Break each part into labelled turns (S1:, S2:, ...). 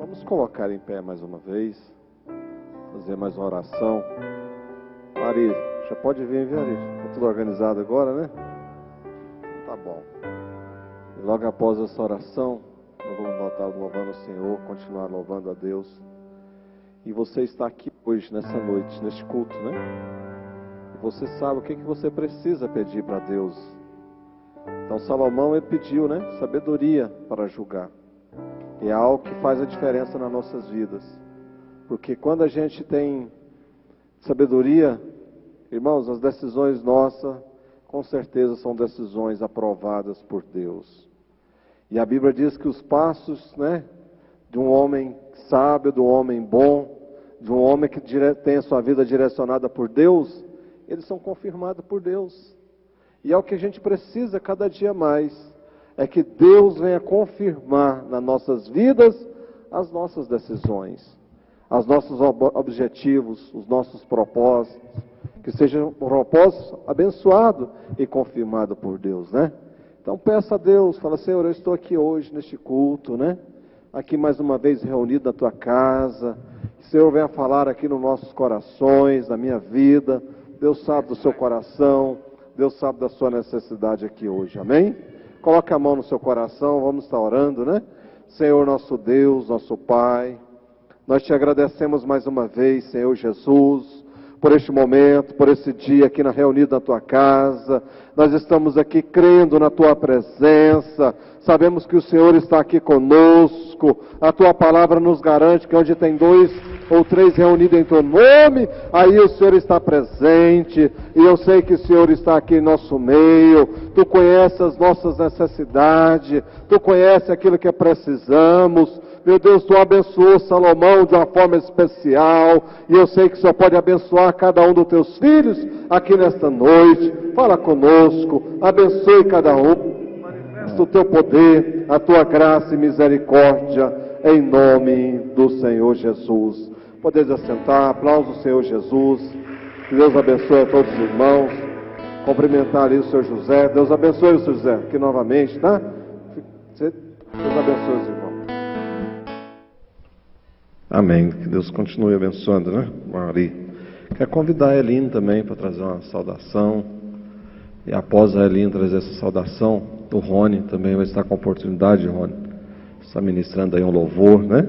S1: Vamos colocar em pé mais uma vez, fazer mais uma oração. Maria, já pode vir, Ari? Está tudo organizado agora, né? Tá bom. E logo após essa oração, nós vamos voltar louvando o Senhor, continuar louvando a Deus. E você está aqui hoje, nessa noite, neste culto, né? E você sabe o que você precisa pedir para Deus. Então Salomão, ele pediu, né? Sabedoria para julgar. E é algo que faz a diferença nas nossas vidas. Porque quando a gente tem sabedoria, irmãos, as decisões nossas, com certeza são decisões aprovadas por Deus. E a Bíblia diz que os passos, né, de um homem sábio, de um homem bom, de um homem que tem a sua vida direcionada por Deus, eles são confirmados por Deus. E é o que a gente precisa cada dia mais. É que Deus venha confirmar nas nossas vidas as nossas decisões, os nossos objetivos, os nossos propósitos, que sejam propósitos abençoados e confirmados por Deus, né? Então peça a Deus, fala: Senhor, eu estou aqui hoje neste culto, né? Aqui mais uma vez reunido na tua casa, que o Senhor venha falar aqui nos nossos corações, na minha vida. Deus sabe do seu coração, Deus sabe da sua necessidade aqui hoje, amém? Coloque a mão no seu coração, vamos estar orando, né? Senhor nosso Deus, nosso Pai, nós te agradecemos mais uma vez, Senhor Jesus, por este momento, por esse dia aqui reunido na tua casa. Nós estamos aqui crendo na tua presença, sabemos que o Senhor está aqui conosco. A tua palavra nos garante que onde tem 2 ou 3 reunidos em teu nome, aí o Senhor está presente. E eu sei que o Senhor está aqui em nosso meio. Tu conheces as nossas necessidades, tu conheces aquilo que precisamos. Meu Deus, tu abençoou Salomão de uma forma especial, e eu sei que o Senhor pode abençoar cada um dos teus filhos aqui nesta noite. Fala conosco, abençoe cada um, manifesta o teu poder, a tua graça e misericórdia, em nome do Senhor Jesus. Podeis assentar, aplausos ao Senhor Jesus, que Deus abençoe a todos os irmãos, cumprimentar ali o Senhor José. Deus abençoe o Senhor José aqui novamente, tá? Deus abençoe os irmãos. Amém. Que Deus continue abençoando, né, Maria? Quero convidar a Eline também para trazer uma saudação. E após a Eline trazer essa saudação, o Rony também vai estar com a oportunidade, Rony, está ministrando aí um louvor, né?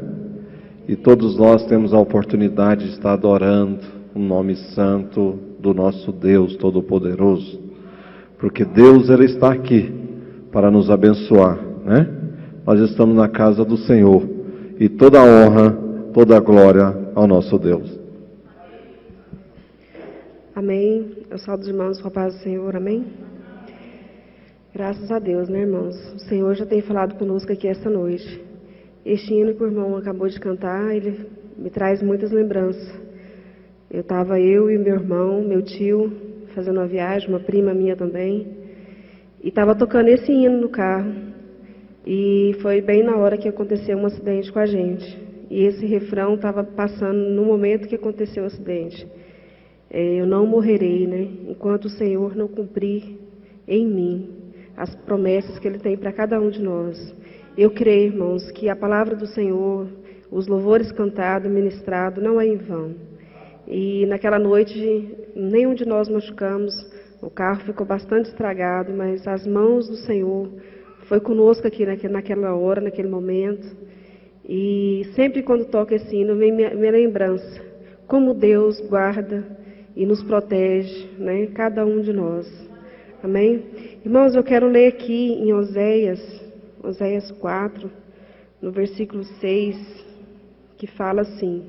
S1: E todos nós temos a oportunidade de estar adorando o nome santo do nosso Deus Todo-Poderoso. Porque Deus, Ele está aqui para nos abençoar, né? Nós estamos na casa do Senhor. E toda a honra, toda a glória ao nosso Deus.
S2: Amém. Eu saúdo os irmãos com a paz do Senhor, amém? Graças a Deus, né, irmãos? O Senhor já tem falado conosco aqui esta noite. Este hino que o irmão acabou de cantar, ele me traz muitas lembranças. Eu e meu irmão, meu tio, fazendo uma viagem, uma prima minha também, e estava tocando esse hino no carro. E foi bem na hora que aconteceu um acidente com a gente. E esse refrão estava passando no momento que aconteceu o acidente. Eu não morrerei, né? Enquanto o Senhor não cumprir em mim as promessas que Ele tem para cada um de nós. Eu creio, irmãos, que a palavra do Senhor, os louvores cantados, ministrados, não é em vão. E naquela noite, nenhum de nós machucamos, o carro ficou bastante estragado, mas as mãos do Senhor foi conosco aqui naquela hora, naquele momento. E sempre quando toca esse hino, vem minha lembrança, como Deus guarda e nos protege, né, cada um de nós. Amém? Irmãos, eu quero ler aqui em Oséias 4, no versículo 6, que fala assim: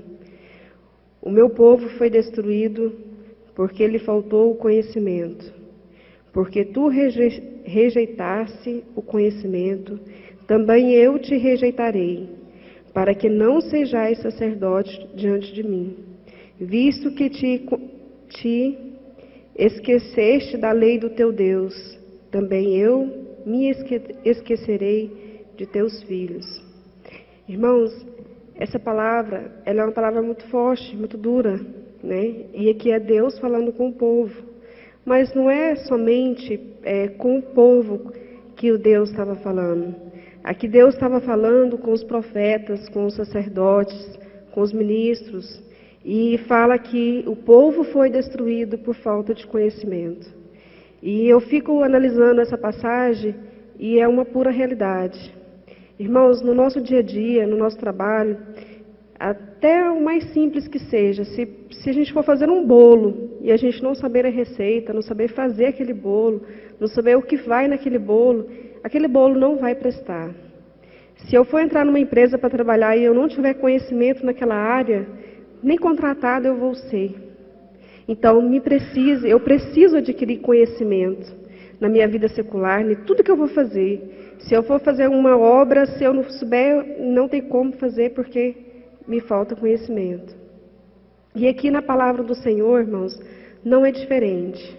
S2: O meu povo foi destruído porque lhe faltou o conhecimento. Porque tu rejeitaste o conhecimento, também eu te rejeitarei, para que não sejais sacerdote diante de mim. Visto que te esqueceste da lei do teu Deus, também eu me esquecerei de teus filhos. Irmãos, essa palavra, ela é uma palavra muito forte, muito dura, né? E aqui é Deus falando com o povo. Mas não é somente com o povo que o Deus estava falando. Aqui Deus estava falando com os profetas, com os sacerdotes, com os ministros, e fala que o povo foi destruído por falta de conhecimento. E eu fico analisando essa passagem e é uma pura realidade. Irmãos, no nosso dia a dia, no nosso trabalho, até o mais simples que seja, se a gente for fazer um bolo e a gente não saber a receita, não saber fazer aquele bolo, não saber o que vai naquele bolo, aquele bolo não vai prestar. Se eu for entrar numa empresa para trabalhar e eu não tiver conhecimento naquela área, nem contratado eu vou ser. Então, eu preciso adquirir conhecimento na minha vida secular, em tudo que eu vou fazer. Se eu for fazer uma obra, se eu não souber, não tem como fazer porque me falta conhecimento. E aqui na palavra do Senhor, irmãos, não é diferente.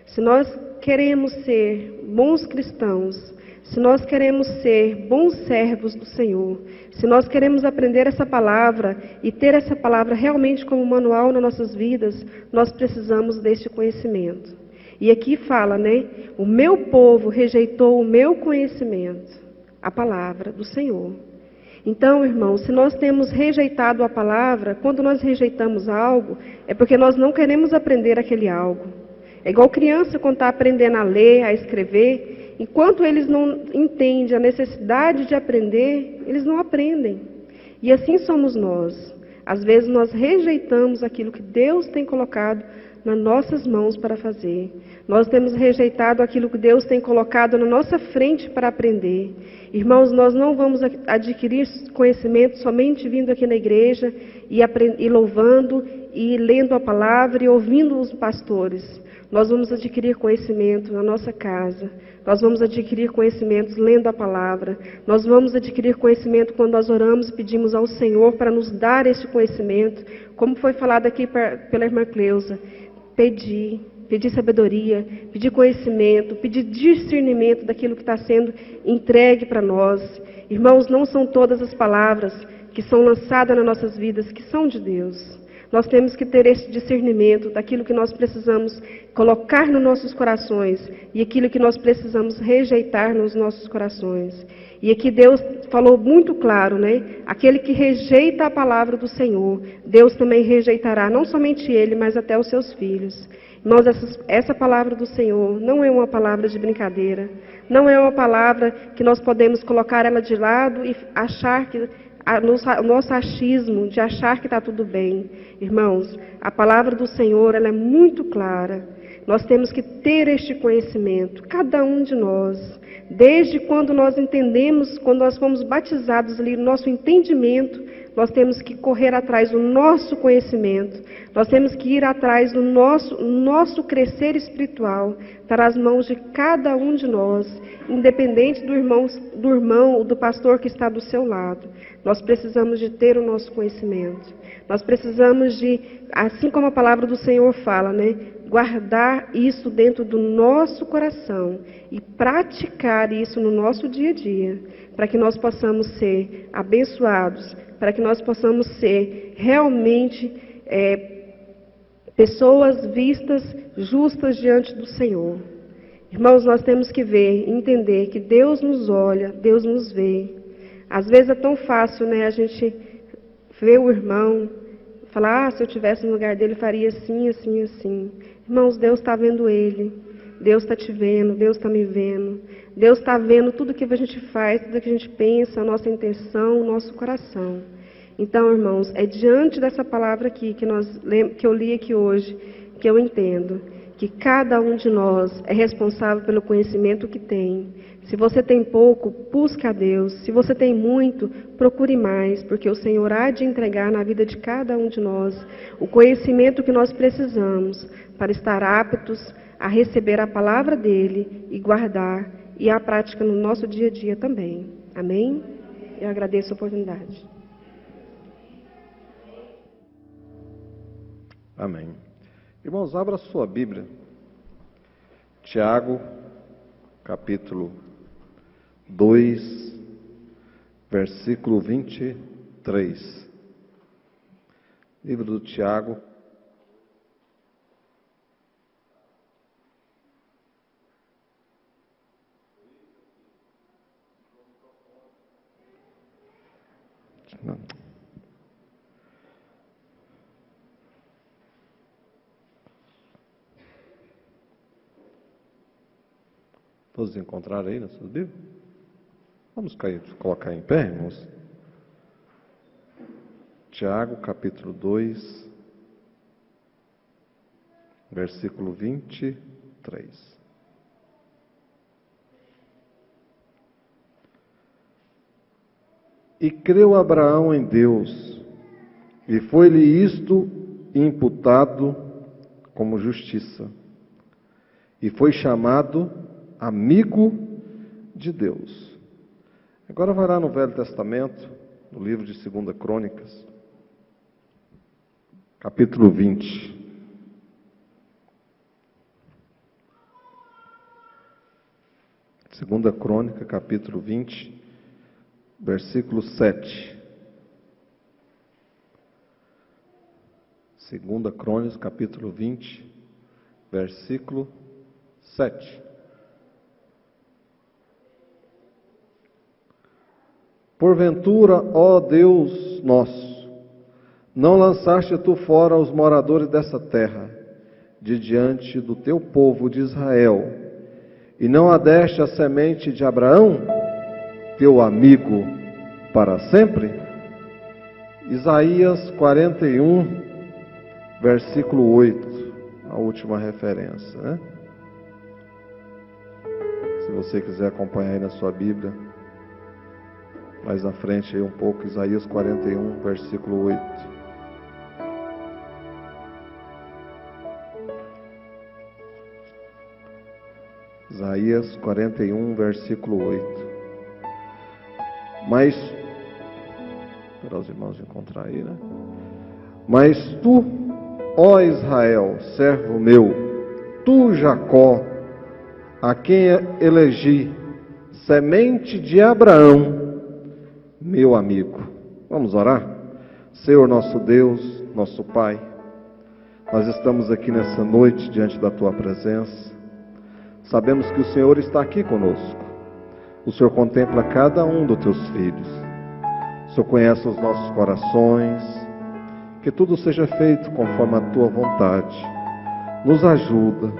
S2: Se nós queremos ser bons cristãos, se nós queremos ser bons servos do Senhor, se nós queremos aprender essa palavra e ter essa palavra realmente como manual nas nossas vidas, nós precisamos deste conhecimento. E aqui fala, né? O meu povo rejeitou o meu conhecimento, a palavra do Senhor. Então, irmãos, se nós temos rejeitado a palavra, quando nós rejeitamos algo, é porque nós não queremos aprender aquele algo. É igual criança quando está aprendendo a ler, a escrever. Enquanto eles não entendem a necessidade de aprender, eles não aprendem. E assim somos nós. Às vezes nós rejeitamos aquilo que Deus tem colocado nas nossas mãos para fazer. Nós temos rejeitado aquilo que Deus tem colocado na nossa frente para aprender. Irmãos, nós não vamos adquirir conhecimento somente vindo aqui na igreja e louvando e lendo a palavra e ouvindo os pastores. Nós vamos adquirir conhecimento na nossa casa. Nós vamos adquirir conhecimentos lendo a palavra. Nós vamos adquirir conhecimento quando nós oramos e pedimos ao Senhor para nos dar esse conhecimento. Como foi falado aqui pela irmã Cleusa, pedir sabedoria, pedir conhecimento, pedir discernimento daquilo que está sendo entregue para nós. Irmãos, não são todas as palavras que são lançadas nas nossas vidas que são de Deus. Nós temos que ter esse discernimento daquilo que nós precisamos colocar nos nossos corações e aquilo que nós precisamos rejeitar nos nossos corações. E aqui Deus falou muito claro, né? Aquele que rejeita a palavra do Senhor, Deus também rejeitará, não somente ele, mas até os seus filhos. Irmãos, essa palavra do Senhor não é uma palavra de brincadeira, não é uma palavra que nós podemos colocar ela de lado e achar que o nosso achismo de achar que está tudo bem. Irmãos, a palavra do Senhor ela é muito clara. Nós temos que ter este conhecimento, cada um de nós. Desde quando nós entendemos, quando nós fomos batizados ali, nosso entendimento, nós temos que correr atrás do nosso conhecimento. Nós temos que ir atrás do nosso crescer espiritual. Está nas mãos de cada um de nós, independente do irmão ou do pastor que está do seu lado. Nós precisamos de ter o nosso conhecimento. Nós precisamos de, assim como a palavra do Senhor fala, né? Guardar isso dentro do nosso coração e praticar isso no nosso dia a dia, para que nós possamos ser abençoados, para que nós possamos ser realmente pessoas vistas justas diante do Senhor. Irmãos, nós temos que ver, entender que Deus nos olha, Deus nos vê. Às vezes é tão fácil, né, a gente ver o irmão, falar, se eu estivesse no lugar dele, faria assim, assim, assim. Irmãos, Deus está vendo ele, Deus está te vendo, Deus está me vendo. Deus está vendo tudo que a gente faz, tudo que a gente pensa, a nossa intenção, o nosso coração. Então, irmãos, é diante dessa palavra aqui que eu li aqui hoje, que eu entendo que cada um de nós é responsável pelo conhecimento que tem. Se você tem pouco, busque a Deus. Se você tem muito, procure mais, porque o Senhor há de entregar na vida de cada um de nós o conhecimento que nós precisamos para estar aptos a receber a palavra dEle e guardar e a prática no nosso dia a dia também. Amém? Eu agradeço a oportunidade.
S1: Amém. Irmãos, abra sua Bíblia. Tiago, capítulo 2, versículo 23. Livro do Tiago. Não. Todos encontraram aí na sua Bíblia? Vamos colocar em pé, irmãos. Tiago, capítulo 2, versículo 23. E creu Abraão em Deus, e foi-lhe isto imputado como justiça, e foi chamado amigo de Deus. Agora vai lá no Velho Testamento, no livro de 2 Crônicas, capítulo 20. Segunda Crônica, capítulo 20, versículo 7. Segunda Crônicas, capítulo 20, versículo 7. Porventura, ó Deus nosso, não lançaste tu fora os moradores dessa terra, de diante do teu povo de Israel, e não a deste a semente de Abraão, teu amigo, para sempre? Isaías 41, versículo 8, a última referência, né? Se você quiser acompanhar aí na sua Bíblia, mais à frente aí um pouco, Isaías 41, versículo 8. Isaías 41, versículo 8. Mas, para os irmãos encontrar aí, né? Mas tu, ó Israel, servo meu, tu, Jacó, a quem elegi, semente de Abraão, meu amigo. Vamos orar? Senhor nosso Deus, nosso Pai, nós estamos aqui nessa noite diante da Tua presença. Sabemos que o Senhor está aqui conosco. O Senhor contempla cada um dos Teus filhos. O Senhor conhece os nossos corações. Que tudo seja feito conforme a Tua vontade. Nos ajuda,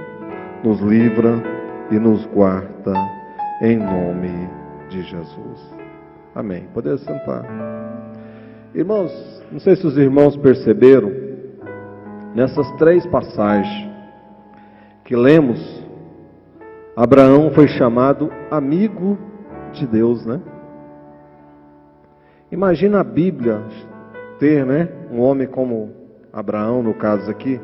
S1: nos livra e nos guarda, em nome de Jesus. Amém. Poder sentar. Irmãos, não sei se os irmãos perceberam, nessas 3 passagens que lemos, Abraão foi chamado amigo de Deus, né? Imagina a Bíblia ter, né, um homem como Abraão, no caso aqui,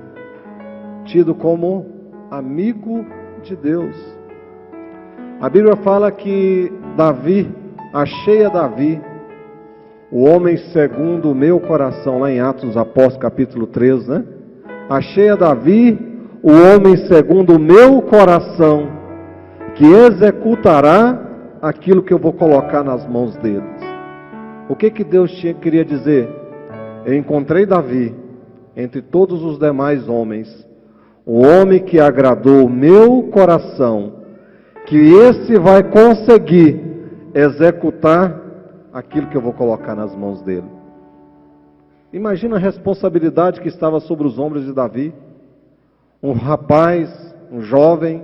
S1: tido como amigo de Deus. A Bíblia fala que Davi, achei a Davi, o homem segundo o meu coração, lá em Atos dos Apóstolos, capítulo 13, né? Achei a Davi, o homem segundo o meu coração, que executará aquilo que eu vou colocar nas mãos deles. O que Deus queria dizer? Eu encontrei Davi, entre todos os demais homens, um homem que agradou o meu coração, que esse vai conseguir executar aquilo que eu vou colocar nas mãos dele. Imagina a responsabilidade que estava sobre os ombros de Davi. Um rapaz, um jovem,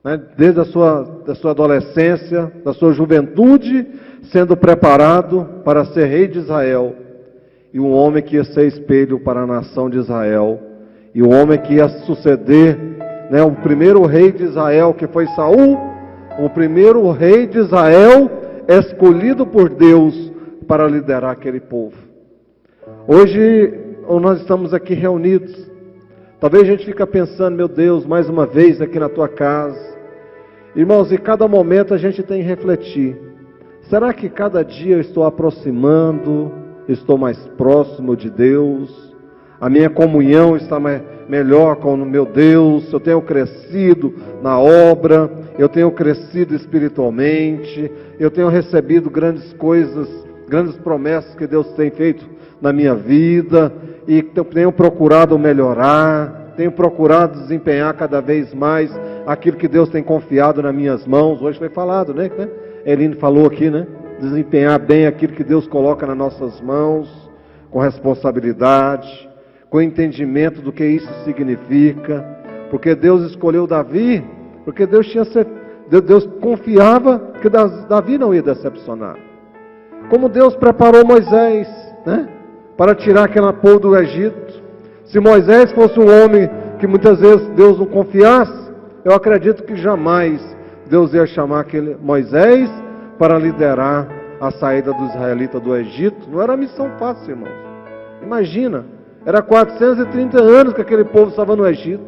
S1: né, desde a sua adolescência, da sua juventude, sendo preparado para ser rei de Israel. E um homem que ia ser espelho para a nação de Israel. E um homem que ia suceder, né, o primeiro rei de Israel, que foi Saul, o primeiro rei de Israel, escolhido por Deus para liderar aquele povo. Hoje, nós estamos aqui reunidos. Talvez a gente fique pensando, meu Deus, mais uma vez aqui na tua casa. Irmãos, em cada momento a gente tem que refletir. Será que cada dia eu estou aproximando, estou mais próximo de Deus? A minha comunhão está melhor com o meu Deus? Eu tenho crescido na obra, eu tenho crescido espiritualmente, eu tenho recebido grandes coisas, grandes promessas que Deus tem feito na minha vida, e tenho procurado melhorar, tenho procurado desempenhar cada vez mais aquilo que Deus tem confiado nas minhas mãos. Hoje foi falado, né? Eline falou aqui, né? desempenhar bem aquilo que Deus coloca nas nossas mãos, com responsabilidade, com entendimento do que isso significa, porque Deus escolheu Davi, porque Deus confiava que Davi não ia decepcionar. Como Deus preparou Moisés, né, para tirar aquele povo do Egito. Se Moisés fosse um homem que muitas vezes Deus não confiasse, eu acredito que jamais Deus ia chamar aquele Moisés para liderar a saída dos israelitas do Egito. Não era missão fácil, irmãos. Imagina, era 430 anos que aquele povo estava no Egito.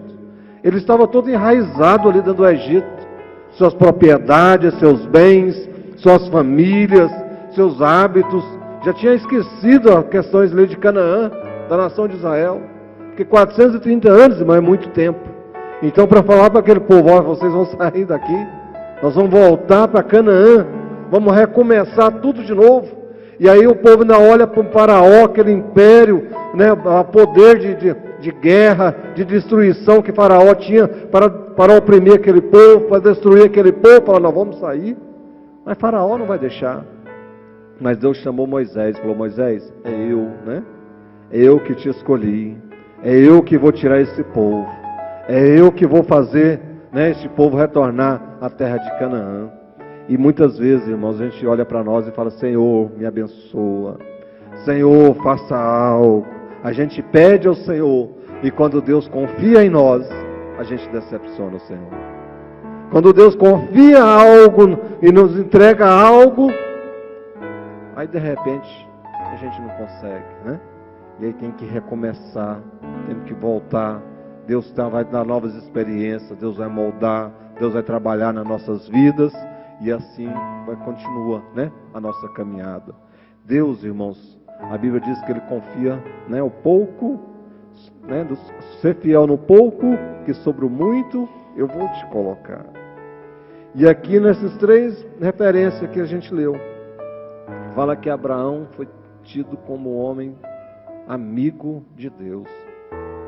S1: Ele estava todo enraizado ali dentro do Egito. Suas propriedades, seus bens, suas famílias, seus hábitos. Já tinha esquecido as questões ali de Canaã, da nação de Israel. Porque 430 anos, irmão, é muito tempo. Então, para falar para aquele povo, ó, vocês vão sair daqui, nós vamos voltar para Canaã, vamos recomeçar tudo de novo. E aí o povo ainda olha para o Faraó, aquele império, né, o poder de guerra, de destruição que Faraó tinha para oprimir aquele povo, para destruir aquele povo, fala, nós vamos sair. Mas Faraó não vai deixar. Mas Deus chamou Moisés, falou, Moisés, é eu, né? É eu que te escolhi, é eu que vou tirar esse povo, é eu que vou fazer, né, esse povo retornar à terra de Canaã. E muitas vezes, irmãos, a gente olha para nós e fala, Senhor, me abençoa, Senhor, faça algo. A gente pede ao Senhor, e quando Deus confia em nós, a gente decepciona o Senhor. Quando Deus confia algo e nos entrega algo, aí de repente a gente não consegue, né? E aí tem que recomeçar, tem que voltar. Deus vai dar novas experiências, Deus vai moldar, Deus vai trabalhar nas nossas vidas, e assim continua, né, a nossa caminhada. Deus, irmãos, a Bíblia diz que Ele confia, né, o pouco, né, ser fiel no pouco, que sobre o muito eu vou te colocar. E aqui nessas três referências que a gente leu, fala que Abraão foi tido como homem amigo de Deus.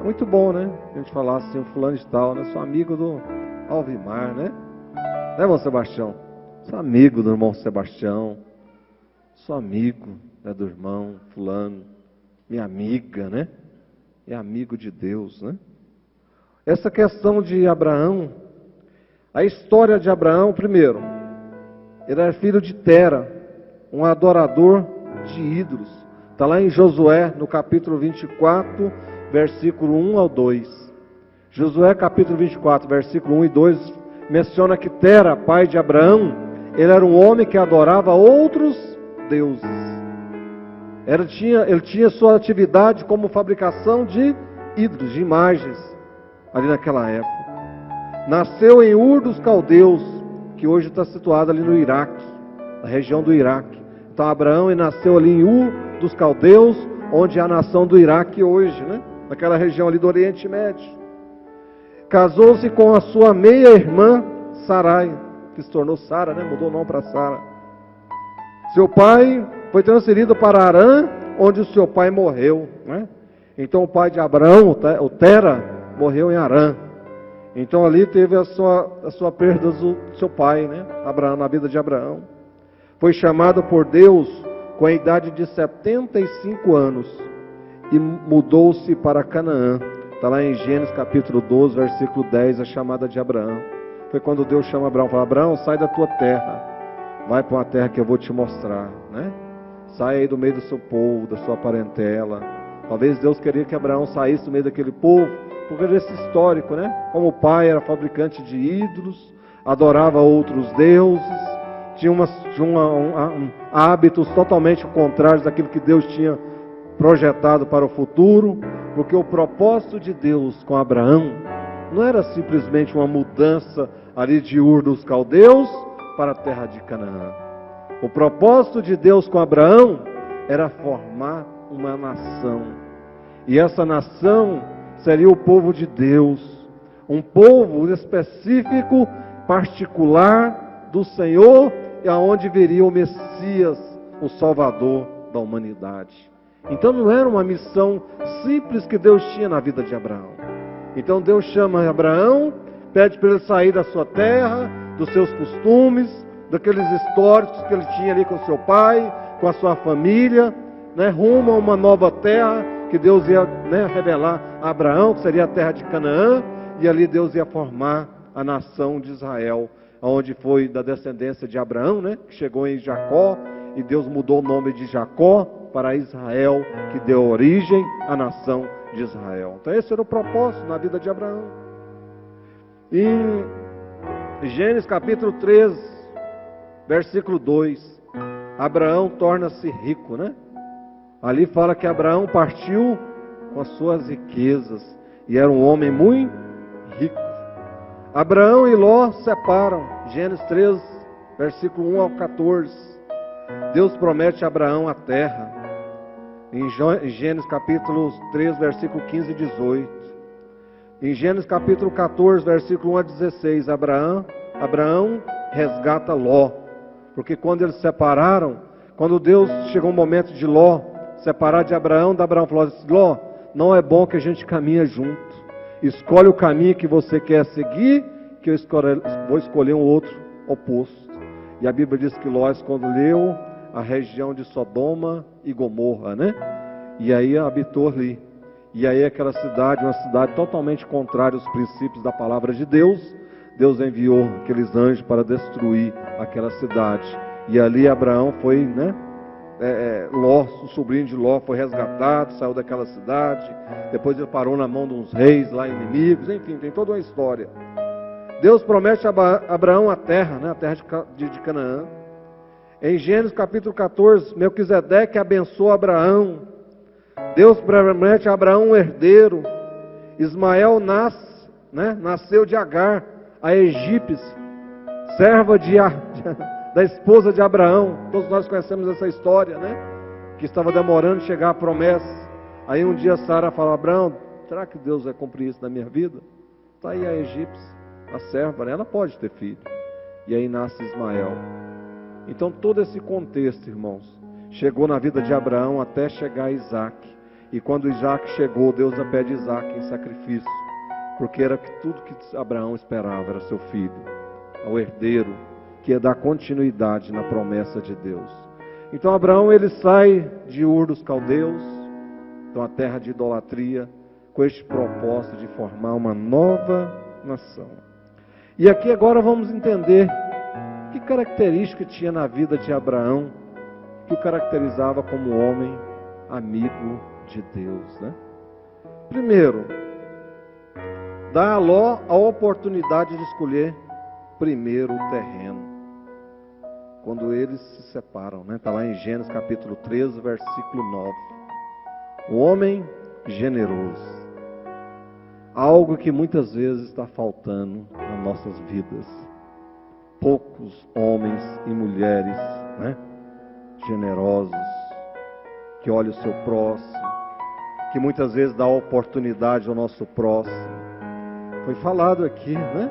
S1: É muito bom, né? A gente falar assim, o fulano de tal, né? Sou amigo do Alvimar, né? Né, irmão Sebastião? Sou amigo do irmão Sebastião. Sou amigo, né, do irmão fulano. Minha amiga, né? É amigo de Deus, né? Essa questão de Abraão, a história de Abraão, primeiro, ele era filho de Tera, um adorador de ídolos. Está lá em Josué, no capítulo 24, versículo 1 ao 2. Josué, capítulo 24, versículo 1 e 2, menciona que Tera, pai de Abraão, ele era um homem que adorava outros deuses. Ele tinha sua atividade como fabricação de ídolos, de imagens, ali naquela época. Nasceu em Ur dos Caldeus, que hoje está situado ali no Iraque, na região do Iraque. Então Abraão nasceu ali em Ur dos Caldeus, onde é a nação do Iraque hoje, né? Naquela região ali do Oriente Médio. Casou-se com a sua meia-irmã Sarai, que se tornou Sara, né? Mudou o nome para Sara. Seu pai foi transferido para Harã, onde o seu pai morreu, né? Então o pai de Abraão, o Tera, morreu em Harã. Então ali teve a sua perda do seu pai, né? Abraão, na vida de Abraão. Foi chamado por Deus com a idade de 75 anos e mudou-se para Canaã. Está lá em Gênesis capítulo 12, versículo 10, a chamada de Abraão. Foi quando Deus chama Abraão, fala, Abraão, sai da tua terra, vai para uma terra que eu vou te mostrar, né? Sai aí do meio do seu povo, da sua parentela. Talvez Deus queria que Abraão saísse do meio daquele povo, porque desse histórico, né? Como o pai era fabricante de ídolos, adorava outros deuses, tinha hábitos totalmente contrários daquilo que Deus tinha projetado para o futuro, porque o propósito de Deus com Abraão não era simplesmente uma mudança ali de Ur dos Caldeus para a terra de Canaã. O propósito de Deus com Abraão era formar uma nação. E essa nação seria o povo de Deus, um povo específico, particular do Senhor, e aonde viria o Messias, o Salvador da humanidade. Então não era uma missão simples que Deus tinha na vida de Abraão. Então Deus chama Abraão, pede para ele sair da sua terra, dos seus costumes, daqueles históricos que ele tinha ali com seu pai, com a sua família, né, rumo a uma nova terra que Deus ia, né, revelar a Abraão, que seria a terra de Canaã, e ali Deus ia formar a nação de Israel, onde foi da descendência de Abraão, né, que chegou em Jacó, e Deus mudou o nome de Jacó para Israel, que deu origem à nação de Israel. Então esse era o propósito na vida de Abraão. Em Gênesis capítulo 3, versículo 2, Abraão torna-se rico, né? Ali fala que Abraão partiu com as suas riquezas e era um homem muito rico. Abraão e Ló separam. Gênesis 3, versículo 1 ao 14. Deus promete a Abraão a terra. Em Gênesis capítulo 3, versículo 15 e 18. Em Gênesis capítulo 14, versículo 1 a 16, Abraão resgata Ló. Porque quando eles separaram, quando Deus chegou um momento de Ló separar de Abraão falou assim: Ló, não é bom que a gente caminhe junto. Escolhe o caminho que você quer seguir, que eu vou escolher um outro oposto. E a Bíblia diz que Ló escolheu a região de Sodoma e Gomorra, né? E aí habitou ali. E aí aquela cidade, uma cidade totalmente contrária aos princípios da palavra de Deus, Deus enviou aqueles anjos para destruir aquela cidade. E ali Abraão foi, né? Ló, o sobrinho de Ló, foi resgatado, saiu daquela cidade. Depois ele parou na mão de uns reis lá inimigos. Enfim, tem toda uma história. Deus promete a Abraão a terra, né? A terra de Canaã. Em Gênesis capítulo 14, Melquisedeque abençoa Abraão. Deus promete a Abraão um herdeiro. Ismael nasce, né? Nasceu de Agar, a egípcia, serva da esposa de Abraão. Todos nós conhecemos essa história, né? Que estava demorando chegar a promessa. Aí um dia Sara fala: Abraão, será que Deus vai cumprir isso na minha vida? Está aí a egípcia, a serva, né? Ela pode ter filho. E aí nasce Ismael. Então todo esse contexto, irmãos, chegou na vida de Abraão até chegar a Isaac. E quando Isaac chegou, Deus pede Isaac em sacrifício, porque era tudo que Abraão esperava, era seu filho, o herdeiro, que ia dar continuidade na promessa de Deus. Então Abraão, ele sai de Ur dos Caldeus, então a terra de idolatria, com este propósito de formar uma nova nação. E aqui agora vamos entender que característica tinha na vida de Abraão que o caracterizava como homem amigo de Deus, né? Primeiro, dá a Ló a oportunidade de escolher primeiro o terreno. Quando eles se separam, né? Está lá em Gênesis capítulo 13, versículo 9. O homem generoso. Algo que muitas vezes está faltando nas nossas vidas. Poucos homens e mulheres, né? Generosos, que olham o seu próximo, que muitas vezes dá oportunidade ao nosso próximo. Foi falado aqui, né?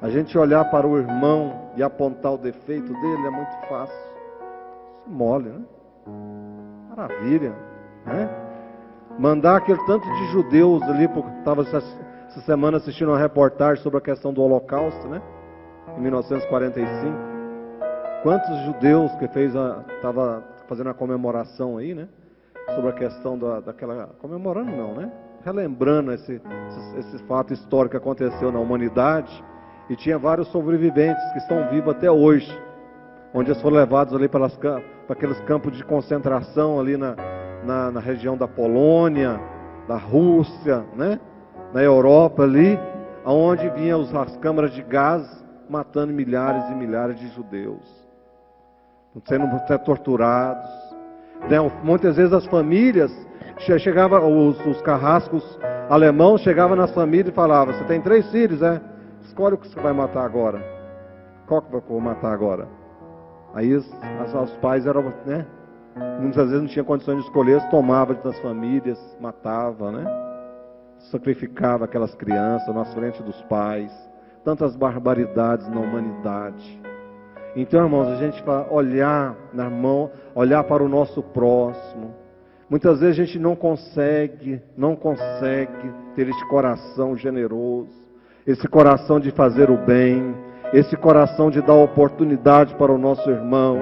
S1: A gente olhar para o irmão e apontar o defeito dele é muito fácil. Isso mole, né? Maravilha, né? Mandar aquele tanto de judeus ali, porque estava essa semana assistindo uma reportagem sobre a questão do Holocausto, né? Em 1945. Quantos judeus que estava fazendo a comemoração aí, né? Sobre a questão daquela... Comemorando não, né? Relembrando esse fato histórico que aconteceu na humanidade. E tinha vários sobreviventes que estão vivos até hoje, onde eles foram levados ali para aqueles campos de concentração ali na região da Polônia, da Rússia, né? Na Europa ali, onde vinham as câmaras de gás matando milhares e milhares de judeus, sendo torturados. Muitas vezes as famílias chegavam, os carrascos alemãos chegavam nas famílias e falavam: você tem 3 filhos, escolhe o que você vai matar agora. Qual que eu vou matar agora? Aí os pais eram, né? Muitas vezes não tinham condições de escolher, eles tomavam das famílias, matavam, né? Sacrificava aquelas crianças na frente dos pais. Tantas barbaridades na humanidade. Então, irmãos, a gente vai olhar para o nosso próximo. Muitas vezes a gente não consegue ter esse coração generoso, esse coração de fazer o bem, esse coração de dar oportunidade para o nosso irmão,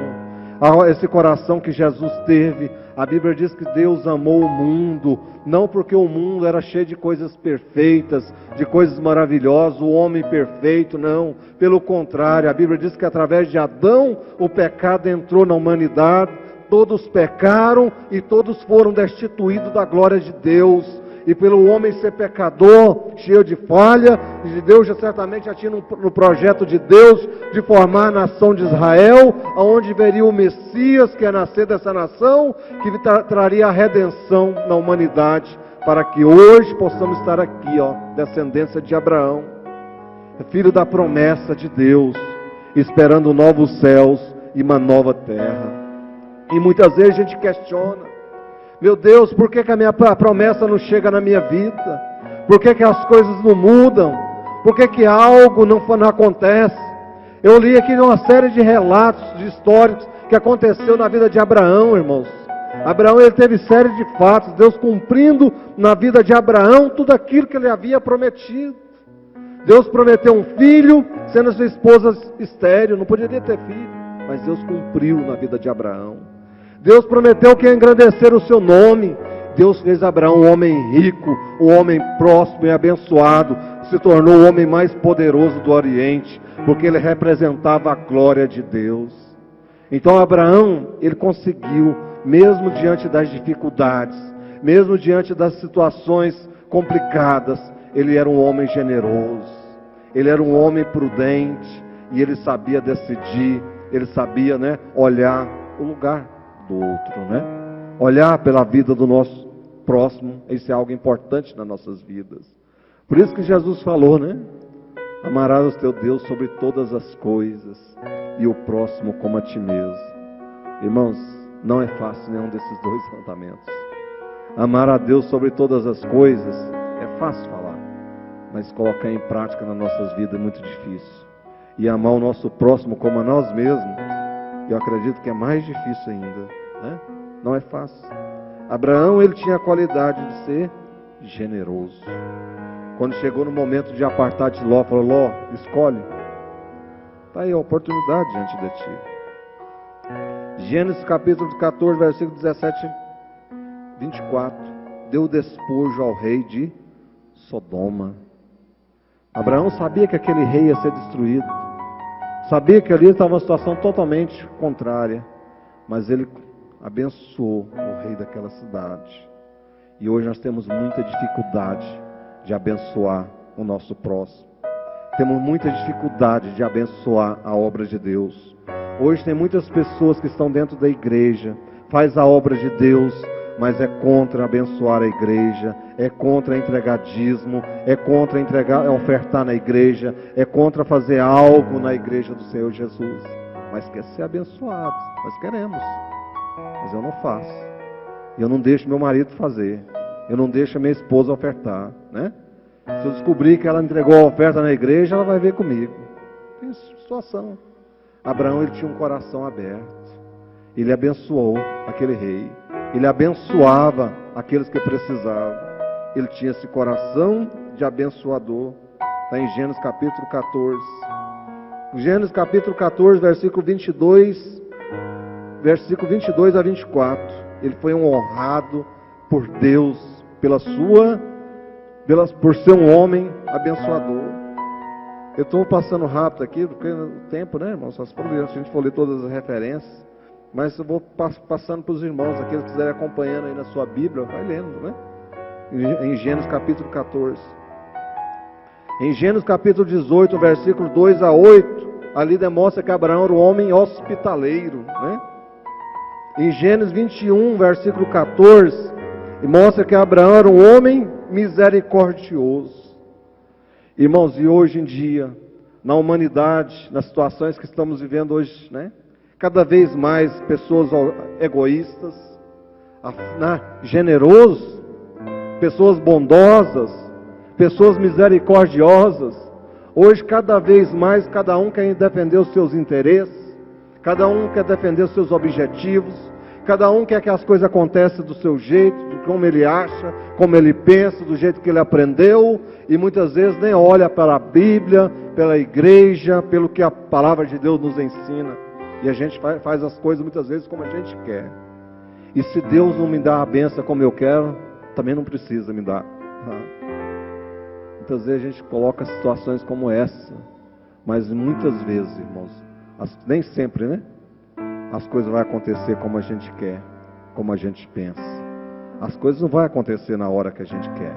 S1: esse coração que Jesus teve. A Bíblia diz que Deus amou o mundo, não porque o mundo era cheio de coisas perfeitas, de coisas maravilhosas, o homem perfeito, não. Pelo contrário, a Bíblia diz que através de Adão, o pecado entrou na humanidade, todos pecaram e todos foram destituídos da glória de Deus. E pelo homem ser pecador, cheio de falha, Deus certamente já tinha no projeto de Deus de formar a nação de Israel, onde veria o Messias, que ia nascer dessa nação, que traria a redenção na humanidade, para que hoje possamos estar aqui, descendência de Abraão, filho da promessa de Deus, esperando novos céus e uma nova terra. E muitas vezes a gente questiona: meu Deus, por que a minha promessa não chega na minha vida? Por que as coisas não mudam? Por que algo não acontece? Eu li aqui uma série de relatos, de históricos, que aconteceu na vida de Abraão, irmãos. Abraão, ele teve série de fatos, Deus cumprindo na vida de Abraão tudo aquilo que ele havia prometido. Deus prometeu um filho, sendo a sua esposa estéril, não poderia ter filho, mas Deus cumpriu na vida de Abraão. Deus prometeu que ia engrandecer o seu nome. Deus fez Abraão um homem rico, um homem próspero e abençoado. Se tornou o homem mais poderoso do Oriente, porque ele representava a glória de Deus. Então Abraão, ele conseguiu, mesmo diante das dificuldades, mesmo diante das situações complicadas, ele era um homem generoso, ele era um homem prudente, e ele sabia decidir, ele sabia, olhar o lugar do outro, olhar pela vida do nosso próximo. Isso é algo importante nas nossas vidas. Por isso que Jesus falou, amarás o teu Deus sobre todas as coisas e o próximo como a ti mesmo. Irmãos, não é fácil nenhum desses dois mandamentos. Amar a Deus sobre todas as coisas é fácil falar, mas colocar em prática nas nossas vidas é muito difícil. E amar o nosso próximo como a nós mesmos, eu acredito que é mais difícil ainda, Não é fácil. Abraão, ele tinha a qualidade de ser generoso. Quando chegou no momento de apartar de Ló, falou: Ló, escolhe. Está aí a oportunidade diante de ti. Gênesis capítulo 14, versículo 17, 24. Deu despojo ao rei de Sodoma. Abraão sabia que aquele rei ia ser destruído. Sabia que ali estava uma situação totalmente contrária. Mas ele abençoou o rei daquela cidade. E hoje nós temos muita dificuldade de abençoar o nosso próximo. Temos muita dificuldade de abençoar a obra de Deus. Hoje tem muitas pessoas que estão dentro da igreja, faz a obra de Deus, mas é contra abençoar a igreja, é contra entregar dízimo, é contra ofertar na igreja, é contra fazer algo na igreja do Senhor Jesus. Mas quer ser abençoado, nós queremos, mas eu não faço. Eu não deixo meu marido fazer, eu não deixo a minha esposa ofertar, Se eu descobrir que ela entregou a oferta na igreja, ela vai ver comigo. Tem situação. Abraão, ele tinha um coração aberto. Ele abençoou aquele rei. Ele abençoava aqueles que precisavam. Ele tinha esse coração de abençoador. Está em Gênesis capítulo 14. Gênesis capítulo 14, versículo 22 a 24. Ele foi um honrado por Deus, por ser um homem abençoador. Eu estou passando rápido aqui, porque o tempo, irmão? Só se a gente for ler todas as referências. Mas eu vou passando para os irmãos, aqueles que quiserem acompanhando aí na sua Bíblia, vai lendo, Em Gênesis capítulo 14. Em Gênesis capítulo 18, versículo 2 a 8, ali demonstra que Abraão era um homem hospitaleiro, Em Gênesis 21, versículo 14, mostra que Abraão era um homem misericordioso. Irmãos, e hoje em dia, na humanidade, nas situações que estamos vivendo hoje, cada vez mais pessoas egoístas, generosos, pessoas bondosas, pessoas misericordiosas. Hoje, cada vez mais, cada um quer defender os seus interesses, cada um quer defender os seus objetivos, Cada um quer que as coisas aconteçam do seu jeito, de como ele acha, como ele pensa, do jeito que ele aprendeu, e muitas vezes nem olha para a Bíblia, pela igreja, pelo que a palavra de Deus nos ensina. E a gente faz as coisas muitas vezes como a gente quer. E se Deus não me dá a benção como eu quero, também não precisa me dar. Muitas vezes a gente coloca situações como essa, mas muitas vezes, irmãos, nem sempre, né? As coisas vão acontecer como a gente quer, como a gente pensa. As coisas não vão acontecer na hora que a gente quer.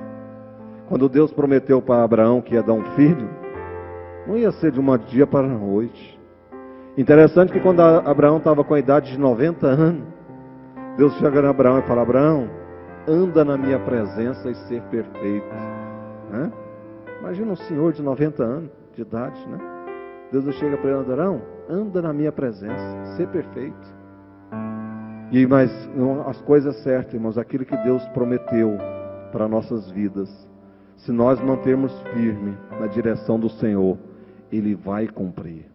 S1: Quando Deus prometeu para Abraão que ia dar um filho, não ia ser de um dia para a noite. Interessante que quando Abraão estava com a idade de 90 anos, Deus chega em Abraão e fala: Abraão, anda na minha presença e ser perfeito. Né? Imagina um senhor de 90 anos de idade, né? Deus chega para ele: Abraão, anda na minha presença, ser perfeito. Mas as coisas certas, irmãos, aquilo que Deus prometeu para nossas vidas, se nós mantermos firme na direção do Senhor, Ele vai cumprir.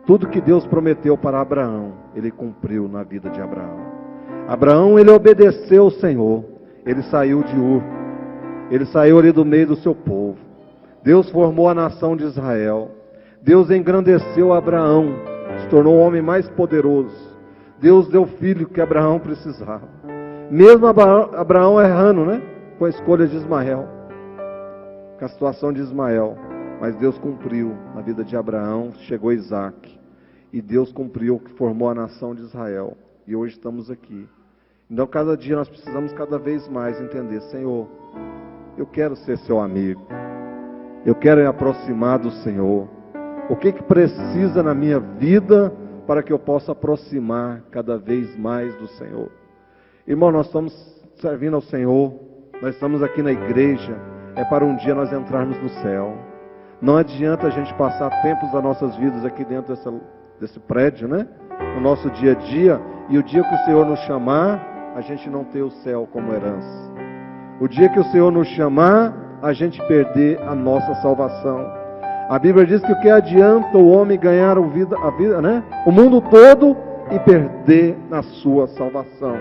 S1: Tudo que Deus prometeu para Abraão, Ele cumpriu na vida de Abraão. Abraão, ele obedeceu ao Senhor. Ele saiu de Ur. Ele saiu ali do meio do seu povo. Deus formou a nação de Israel. Deus engrandeceu Abraão, se tornou o homem mais poderoso. Deus deu o filho que Abraão precisava. Mesmo Abraão errando, né? Com a escolha de Ismael, com a situação de Ismael. Mas Deus cumpriu na vida de Abraão, chegou Isaac. E Deus cumpriu, que formou a nação de Israel. E hoje estamos aqui. Então cada dia nós precisamos cada vez mais entender: Senhor, eu quero ser seu amigo. Eu quero me aproximar do Senhor. O que precisa na minha vida para que eu possa aproximar cada vez mais do Senhor? Irmão, nós estamos servindo ao Senhor. Nós estamos aqui na igreja. É para um dia nós entrarmos no céu. Não adianta a gente passar tempos das nossas vidas aqui dentro desse prédio, né? No nosso dia a dia. E o dia que o Senhor nos chamar, a gente não ter o céu como herança. O dia que o Senhor nos chamar, a gente perder a nossa salvação. A Bíblia diz que o que adianta o homem ganhar a vida, né? O mundo todo e perder a sua salvação.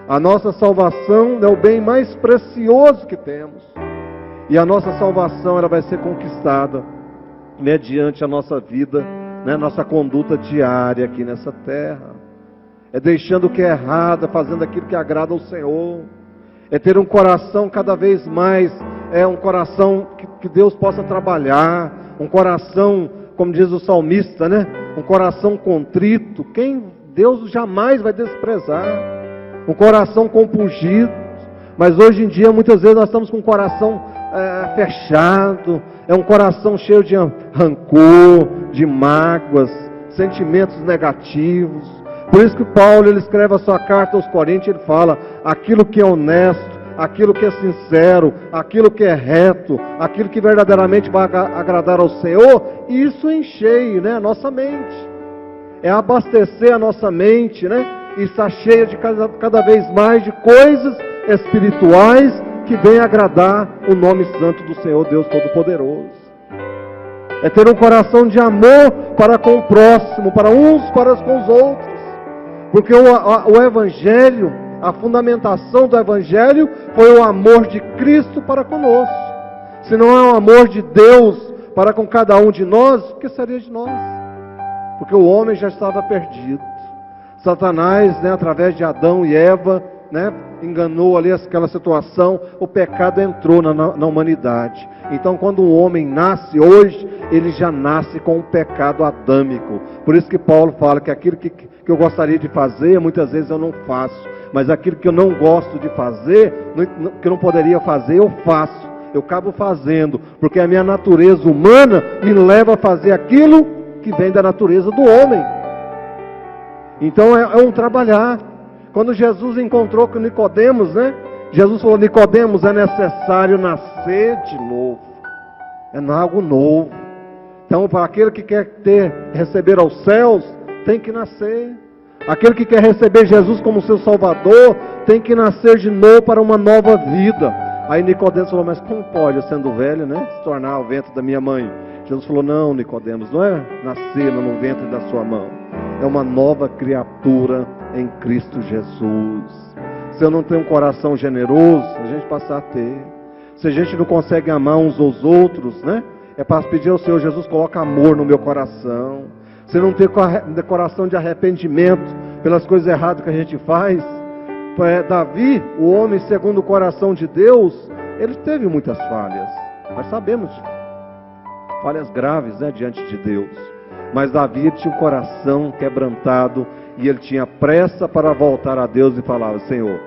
S1: A nossa salvação é o bem mais precioso que temos. E a nossa salvação ela vai ser conquistada mediante a nossa vida, né? Nossa conduta diária aqui nessa terra. É deixando o que é errado, fazendo aquilo que agrada ao Senhor. É ter um coração cada vez mais, um coração que Deus possa trabalhar. Um coração, como diz o salmista, né? Um coração contrito. Deus jamais vai desprezar. Um coração compungido. Mas hoje em dia, muitas vezes, nós estamos com o coração fechado. É um coração cheio de rancor, de mágoas, sentimentos negativos. Por isso que Paulo ele escreve a sua carta aos Coríntios, ele fala: aquilo que é honesto, aquilo que é sincero, aquilo que é reto, aquilo que verdadeiramente vai agradar ao Senhor, isso enche, né, a nossa mente. É abastecer a nossa mente, né, e estar cheia de cada vez mais de coisas espirituais que venham agradar o nome santo do Senhor Deus Todo-Poderoso. É ter um coração de amor para com o próximo, para uns para com os outros. Porque o Evangelho, a fundamentação do Evangelho foi o amor de Cristo para conosco. Se não é o amor de Deus para com cada um de nós, o que seria de nós? Porque o homem já estava perdido. Satanás, né, através de Adão e Eva, né, enganou ali aquela situação, o pecado entrou na humanidade. Então quando um homem nasce hoje, ele já nasce com o pecado adâmico. Por isso que Paulo fala que aquilo que eu gostaria de fazer, muitas vezes eu não faço. Mas aquilo que eu não gosto de fazer, que eu não poderia fazer, eu faço. Eu acabo fazendo, porque a minha natureza humana me leva a fazer aquilo que vem da natureza do homem. Então é um trabalhar. Quando Jesus encontrou com Nicodemos, né? Jesus falou: Nicodemos, é necessário nascer de novo. É algo novo. Então, para aquele que quer receber aos céus, tem que nascer. Aquele que quer receber Jesus como seu Salvador, tem que nascer de novo para uma nova vida. Aí Nicodemos falou: mas como pode, eu sendo velho, né, se tornar o ventre da minha mãe? Jesus falou: não, Nicodemos, não é nascer no ventre da sua mão. É uma nova criatura em Cristo Jesus. Se eu não tenho um coração generoso, a gente passa a ter. Se a gente não consegue amar uns aos outros, né? É para pedir ao Senhor Jesus, coloca amor no meu coração. Se não tem coração de arrependimento pelas coisas erradas que a gente faz. Davi, o homem segundo o coração de Deus, ele teve muitas falhas. Nós sabemos, falhas graves, né, diante de Deus. Mas Davi tinha o coração quebrantado e ele tinha pressa para voltar a Deus e falava: Senhor,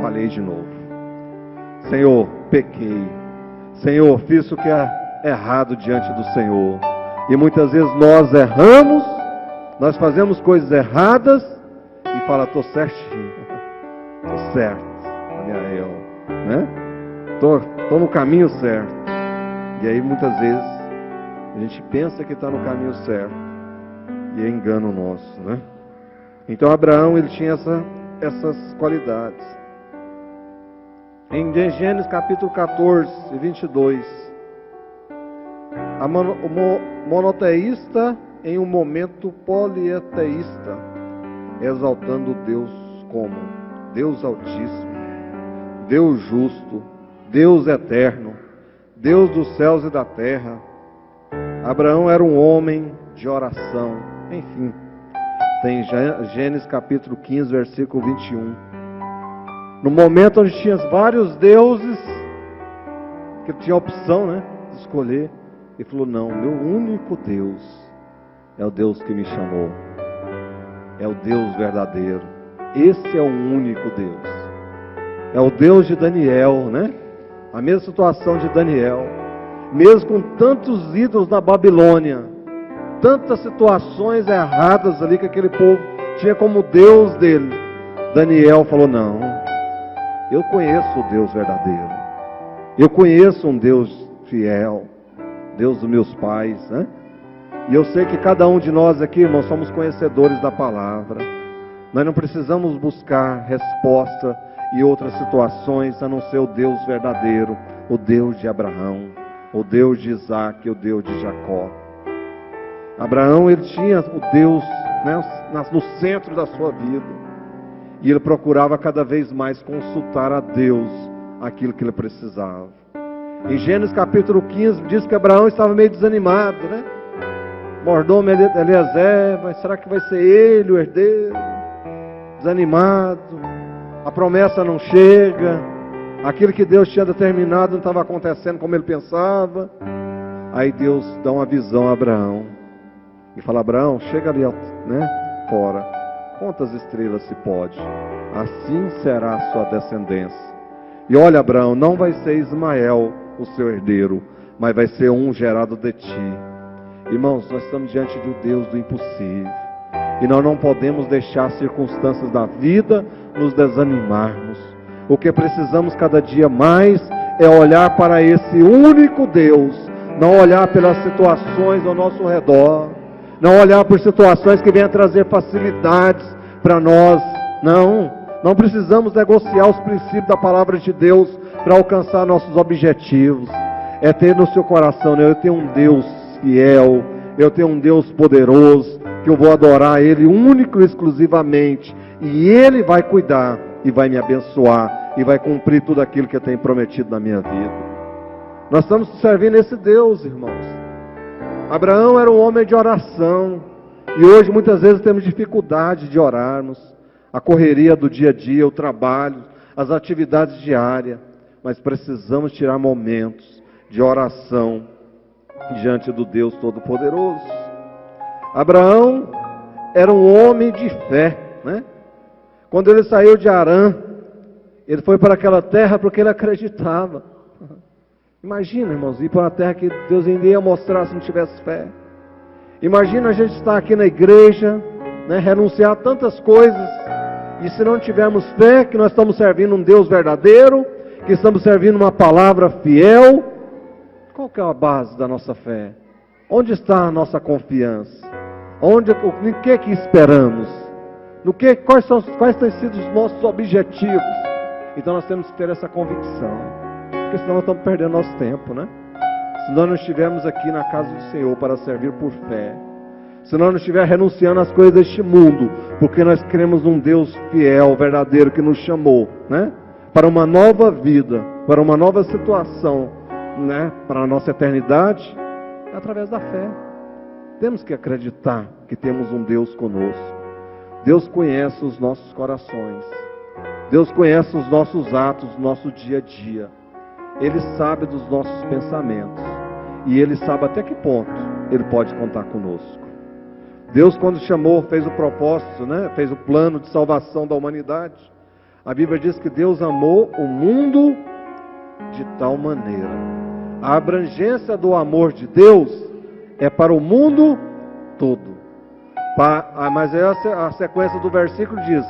S1: falhei de novo. Senhor, pequei. Senhor, fiz o que é errado diante do Senhor. E muitas vezes nós erramos, nós fazemos coisas erradas e fala: estou certinho, estou certo, né? Estou no caminho certo. E aí muitas vezes a gente pensa que está no caminho certo e é engano nosso, né? Então Abraão, ele tinha essas qualidades. Em Gênesis capítulo 14, 22, o monoteísta em um momento polieteísta, exaltando Deus como Deus Altíssimo, Deus Justo, Deus Eterno, Deus dos céus e da terra. Abraão era um homem de oração. Enfim, tem Gênesis capítulo 15, versículo 21. No momento onde tinha vários deuses, que tinha a opção, né, de escolher, ele falou: não, meu único Deus é o Deus que me chamou, é o Deus verdadeiro. Esse é o único Deus. É o Deus de Daniel, né? A mesma situação de Daniel. Mesmo com tantos ídolos na Babilônia, tantas situações erradas ali que aquele povo tinha como Deus dele, Daniel falou: não, eu conheço o Deus verdadeiro. Eu conheço um Deus fiel, Deus dos meus pais, né? E eu sei que cada um de nós aqui, irmãos, somos conhecedores da palavra. Nós não precisamos buscar resposta e outras situações a não ser o Deus verdadeiro, o Deus de Abraão, o Deus de Isaac, o Deus de Jacó. Abraão, ele tinha o Deus, né, no centro da sua vida, e ele procurava cada vez mais consultar a Deus aquilo que ele precisava. Em Gênesis capítulo 15 diz que Abraão estava meio desanimado, né? Mordomo Eliezer, mas será que vai ser ele o herdeiro? Desanimado, a promessa não chega, aquilo que Deus tinha determinado não estava acontecendo como ele pensava. Aí Deus dá uma visão a Abraão e fala: Abraão, chega ali, né, fora, conta as estrelas se pode, assim será a sua descendência. E olha, Abraão, não vai ser Ismael o seu herdeiro, mas vai ser um gerado de ti. Irmãos, nós estamos diante de um Deus do impossível, e nós não podemos deixar as circunstâncias da vida nos desanimarmos. O que precisamos cada dia mais é olhar para esse único Deus, não olhar pelas situações ao nosso redor, não olhar por situações que venham trazer facilidades para nós. Não precisamos negociar os princípios da palavra de Deus para alcançar nossos objetivos. É ter no seu coração, né? Eu tenho um Deus fiel, eu tenho um Deus poderoso, que eu vou adorar Ele único e exclusivamente, e Ele vai cuidar e vai me abençoar e vai cumprir tudo aquilo que eu tenho prometido na minha vida. Nós estamos servindo esse Deus, irmãos. Abraão era um homem de oração, e hoje muitas vezes temos dificuldade de orarmos, a correria do dia a dia, o trabalho, as atividades diárias, mas precisamos tirar momentos de oração diante do Deus Todo-Poderoso. Abraão era um homem de fé, né? Quando ele saiu de Harã, ele foi para aquela terra porque ele acreditava. Imagina, irmãos, ir para uma terra que Deus ainda ia mostrar se não tivesse fé. Imagina a gente estar aqui na igreja, né, renunciar a tantas coisas, e se não tivermos fé que nós estamos servindo um Deus verdadeiro, que estamos servindo uma palavra fiel, qual que é a base da nossa fé? Onde está a nossa confiança? No que esperamos? Quais têm sido os nossos objetivos? Então nós temos que ter essa convicção, porque senão nós estamos perdendo nosso tempo, né? Se nós não estivermos aqui na casa do Senhor para servir por fé, se nós não estivermos renunciando às coisas deste mundo, porque nós cremos num Deus fiel, verdadeiro, que nos chamou, né? Para uma nova vida, para uma nova situação, né? Para a nossa eternidade, é através da fé. Temos que acreditar que temos um Deus conosco. Deus conhece os nossos corações. Deus conhece os nossos atos, o nosso dia a dia. Ele sabe dos nossos pensamentos. E Ele sabe até que ponto Ele pode contar conosco. Deus, quando chamou, fez o propósito, né? Fez o plano de salvação da humanidade. A Bíblia diz que Deus amou o mundo de tal maneira. A abrangência do amor de Deus é para o mundo todo. Mas a sequência do versículo diz: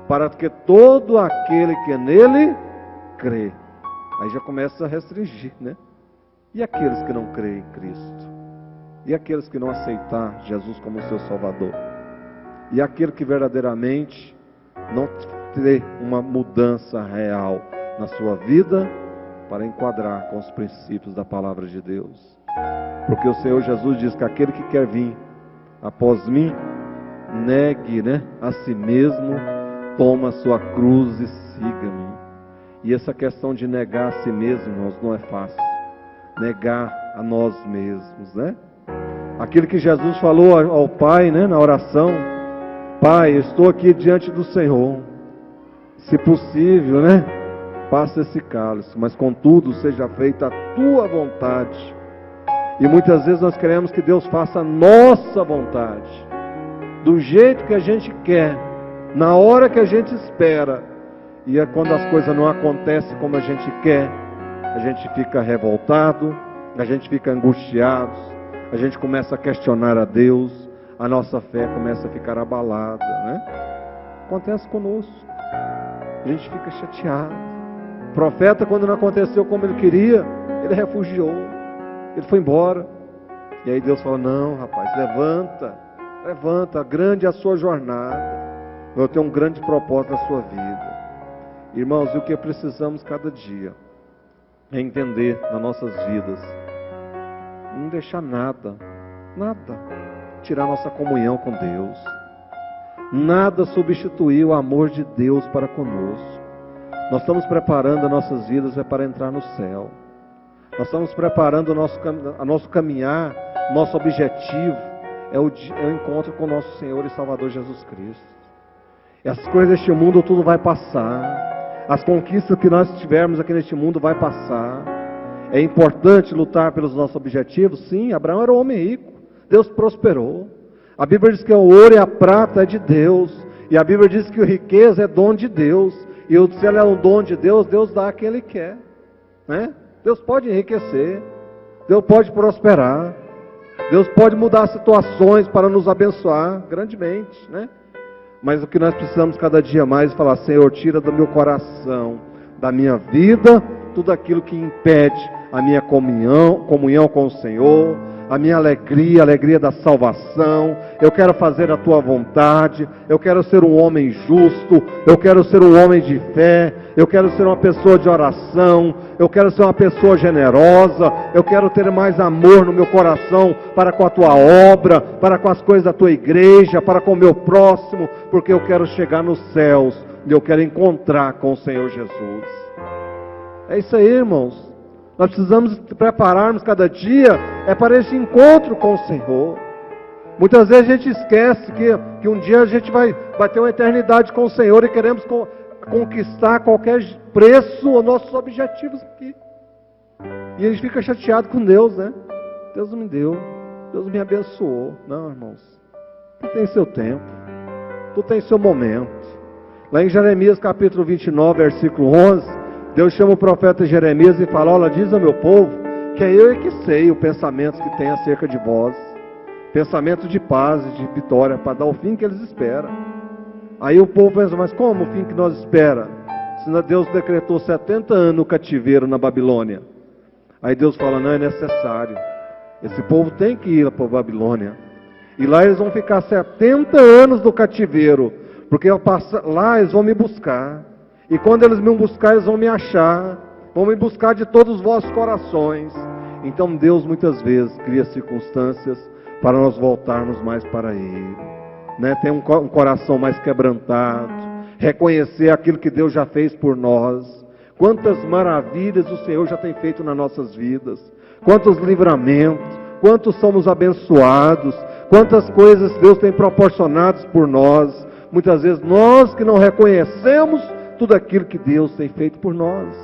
S1: para que todo aquele que nele crê. Aí já começa a restringir, né? E aqueles que não creem em Cristo? E aqueles que não aceitar Jesus como seu Salvador? E aquele que verdadeiramente não ter uma mudança real na sua vida para enquadrar com os princípios da palavra de Deus? Porque o Senhor Jesus diz que aquele que quer vir após mim, negue, né, a si mesmo, toma a sua cruz e siga-me. E essa questão de negar a si mesmo, irmãos, não é fácil. Negar a nós mesmos, né? Aquilo que Jesus falou ao Pai, né, na oração: Pai, eu estou aqui diante do Senhor. Se possível, né, passa esse cálice, mas contudo seja feita a tua vontade. E muitas vezes nós queremos que Deus faça a nossa vontade, do jeito que a gente quer, na hora que a gente espera. E é quando as coisas não acontecem como a gente quer, a gente fica revoltado, a gente fica angustiado, a gente começa a questionar a Deus, a nossa fé começa a ficar abalada, né? Acontece conosco, a gente fica chateado. O profeta, quando não aconteceu como ele queria, ele refugiou, ele foi embora. E aí Deus fala: não, rapaz, levanta, grande é a sua jornada, eu tenho um grande propósito na sua vida. Irmãos, e o que precisamos cada dia é entender nas nossas vidas, não deixar nada tirar nossa comunhão com Deus, nada substituir o amor de Deus para conosco. Nós estamos preparando as nossas vidas para entrar no céu. Nós estamos preparando o nosso caminhar, nosso objetivo é o encontro com o nosso Senhor e Salvador Jesus Cristo. Essas coisas deste mundo tudo vai passar. As conquistas que nós tivermos aqui neste mundo vai passar. É importante lutar pelos nossos objetivos? Sim, Abraão era um homem rico. Deus prosperou. A Bíblia diz que o ouro e a prata é de Deus. E a Bíblia diz que a riqueza é dom de Deus. E se ela é um dom de Deus, Deus dá a quem Ele quer, né? Deus pode enriquecer. Deus pode prosperar. Deus pode mudar situações para nos abençoar grandemente, né? Mas o que nós precisamos cada dia mais é falar: Senhor, tira do meu coração, da minha vida, tudo aquilo que impede a minha comunhão com o Senhor, a minha alegria, a alegria da salvação. Eu quero fazer a tua vontade, eu quero ser um homem justo, eu quero ser um homem de fé, eu quero ser uma pessoa de oração, eu quero ser uma pessoa generosa, eu quero ter mais amor no meu coração para com a tua obra, para com as coisas da tua igreja, para com o meu próximo, porque eu quero chegar nos céus e eu quero encontrar com o Senhor Jesus. É isso aí, irmãos. Nós precisamos prepararmos cada dia para esse encontro com o Senhor. Muitas vezes a gente esquece que um dia a gente vai ter uma eternidade com o Senhor e queremos conquistar a qualquer preço os nossos objetivos aqui. E a gente fica chateado com Deus, né? Deus não me deu, Deus me abençoou. Não, irmãos, tu tem seu tempo, tu tem seu momento. Lá em Jeremias capítulo 29, versículo 11, Deus chama o profeta Jeremias e fala: olha, diz ao meu povo que é eu que sei os pensamentos que tem acerca de vós, pensamentos de paz e de vitória, para dar o fim que eles esperam. Aí o povo pensa: mas como o fim que nós esperamos? Se Deus decretou 70 anos no cativeiro na Babilônia. Aí Deus fala: não, é necessário, esse povo tem que ir para a Babilônia, e lá eles vão ficar 70 anos no cativeiro, porque lá eles vão me buscar. E quando eles me buscar, eles vão me achar, vão me buscar de todos os vossos corações. Então Deus muitas vezes cria circunstâncias para nós voltarmos mais para Ele, né? Ter um coração mais quebrantado, reconhecer aquilo que Deus já fez por nós. Quantas maravilhas o Senhor já tem feito nas nossas vidas, quantos livramentos, quantos somos abençoados, quantas coisas Deus tem proporcionado por nós. Muitas vezes nós que não reconhecemos tudo aquilo que Deus tem feito por nós.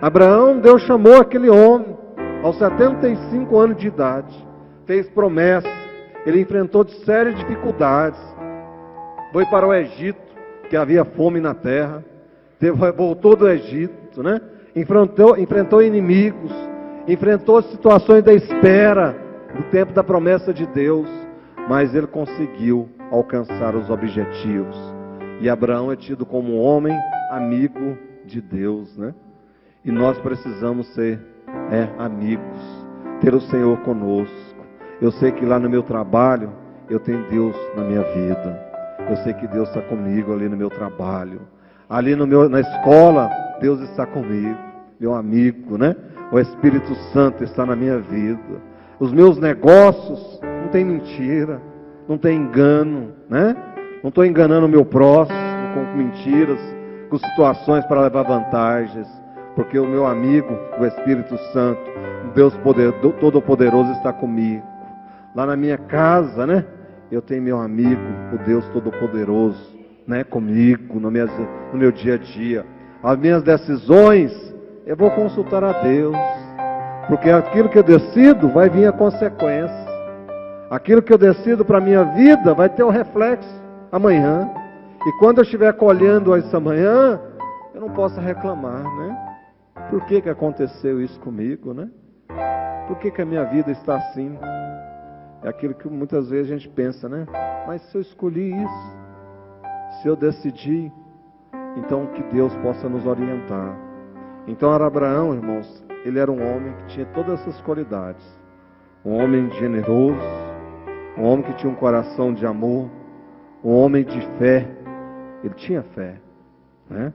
S1: Abraão, Deus chamou aquele homem aos 75 anos de idade, fez promessa, ele enfrentou de sérias dificuldades, foi para o Egito, que havia fome na terra, voltou do Egito, né? enfrentou inimigos, enfrentou situações da espera, do tempo da promessa de Deus, mas ele conseguiu alcançar os objetivos. E Abraão é tido como um homem amigo de Deus, né? E nós precisamos ser amigos, ter o Senhor conosco. Eu sei que lá no meu trabalho, eu tenho Deus na minha vida. Eu sei que Deus está comigo ali no meu trabalho. Ali na escola, Deus está comigo, meu amigo, né? O Espírito Santo está na minha vida. Os meus negócios, não tem mentira, não tem engano, né? Não estou enganando o meu próximo com mentiras, com situações para levar vantagens, porque o meu amigo, o Espírito Santo, o Deus Todo-Poderoso está comigo. Lá na minha casa, né? Eu tenho meu amigo, o Deus Todo-Poderoso, né? Comigo, no meu dia a dia. As minhas decisões, eu vou consultar a Deus, porque aquilo que eu decido vai vir a consequência. Aquilo que eu decido para a minha vida vai ter o reflexo amanhã. E quando eu estiver colhendo isso amanhã, eu não posso reclamar, né? Por que aconteceu isso comigo, né? Por que a minha vida está assim? É aquilo que muitas vezes a gente pensa, né? Mas se eu escolhi isso, se eu decidi, então que Deus possa nos orientar. Então Abraão, irmãos, ele era um homem que tinha todas essas qualidades. Um homem generoso, um homem que tinha um coração de amor, um homem de fé. Ele tinha fé, né?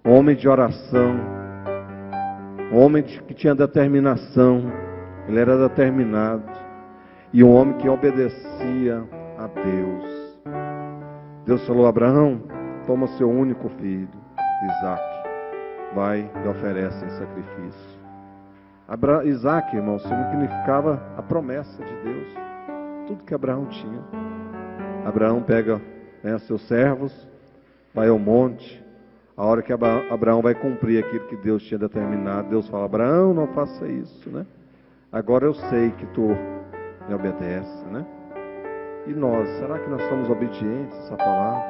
S1: Um homem de oração, um homem que tinha determinação. Ele era determinado. E um homem que obedecia a Deus. Deus falou a Abraão: toma seu único filho, Isaque, vai e oferece em sacrifício. Isaque, irmão, significava a promessa de Deus. Tudo que Abraão tinha. Abraão pega seus servos, vai ao monte. A hora que Abraão vai cumprir aquilo que Deus tinha determinado, Deus fala: Abraão, não faça isso, né? Agora eu sei que tu me obedece, né? E nós, será que nós somos obedientes a essa palavra?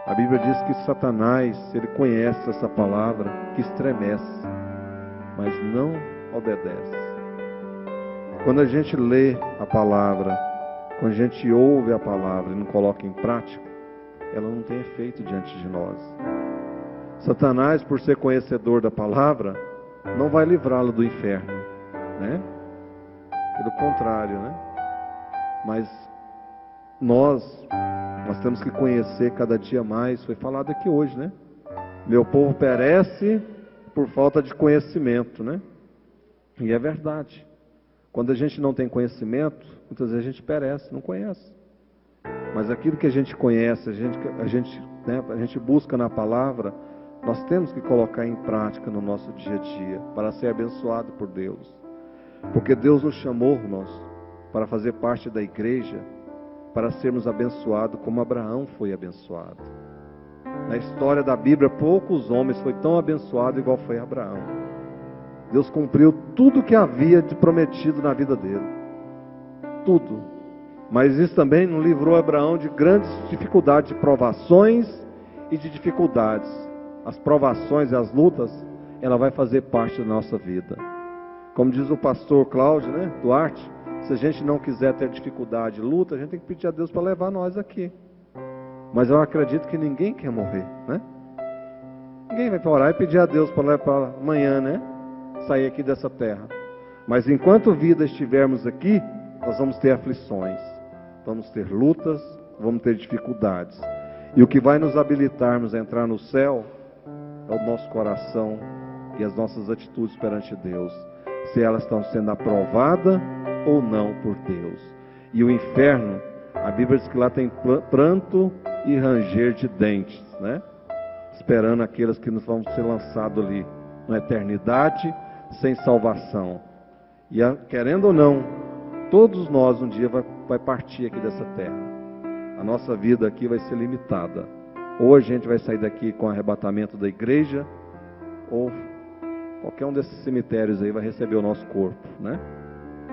S1: A Bíblia diz que Satanás, ele conhece essa palavra, que estremece, mas não obedece. Quando a gente lê a palavra, quando a gente ouve a palavra e não coloca em prática, ela não tem efeito diante de nós. Satanás, por ser conhecedor da palavra, não vai livrá-lo do inferno, né? Pelo contrário, né? Mas nós temos que conhecer cada dia mais. Foi falado aqui hoje, né? Meu povo perece por falta de conhecimento, né? E é verdade. Quando a gente não tem conhecimento, muitas vezes a gente perece, não conhece. Mas aquilo que a gente conhece, a gente busca na palavra, nós temos que colocar em prática no nosso dia a dia, para ser abençoado por Deus. Porque Deus nos chamou, irmãos, para fazer parte da igreja, para sermos abençoados como Abraão foi abençoado. Na história da Bíblia, poucos homens foram tão abençoados igual foi Abraão. Deus cumpriu tudo que havia de prometido na vida dele. Tudo. Mas isso também não livrou Abraão de grandes dificuldades, de provações e de dificuldades. As provações e as lutas, ela vai fazer parte da nossa vida. Como diz o pastor Cláudio, né, Duarte, se a gente não quiser ter dificuldade, luta, a gente tem que pedir a Deus para levar nós aqui. Mas eu acredito que ninguém quer morrer, né? Ninguém vai orar e pedir a Deus para levar para amanhã, né? Sair aqui dessa terra. Mas enquanto vida estivermos aqui, nós vamos ter aflições, vamos ter lutas, vamos ter dificuldades. E o que vai nos habilitarmos a entrar no céu é o nosso coração e as nossas atitudes perante Deus. Se elas estão sendo aprovadas ou não por Deus. E o inferno, a Bíblia diz que lá tem pranto e ranger de dentes, né? Esperando aqueles que nos vão ser lançados ali na eternidade sem salvação. E querendo ou não, todos nós um dia vai partir aqui dessa terra. A nossa vida aqui vai ser limitada. Ou a gente vai sair daqui com o arrebatamento da igreja, ou qualquer um desses cemitérios aí vai receber o nosso corpo, né?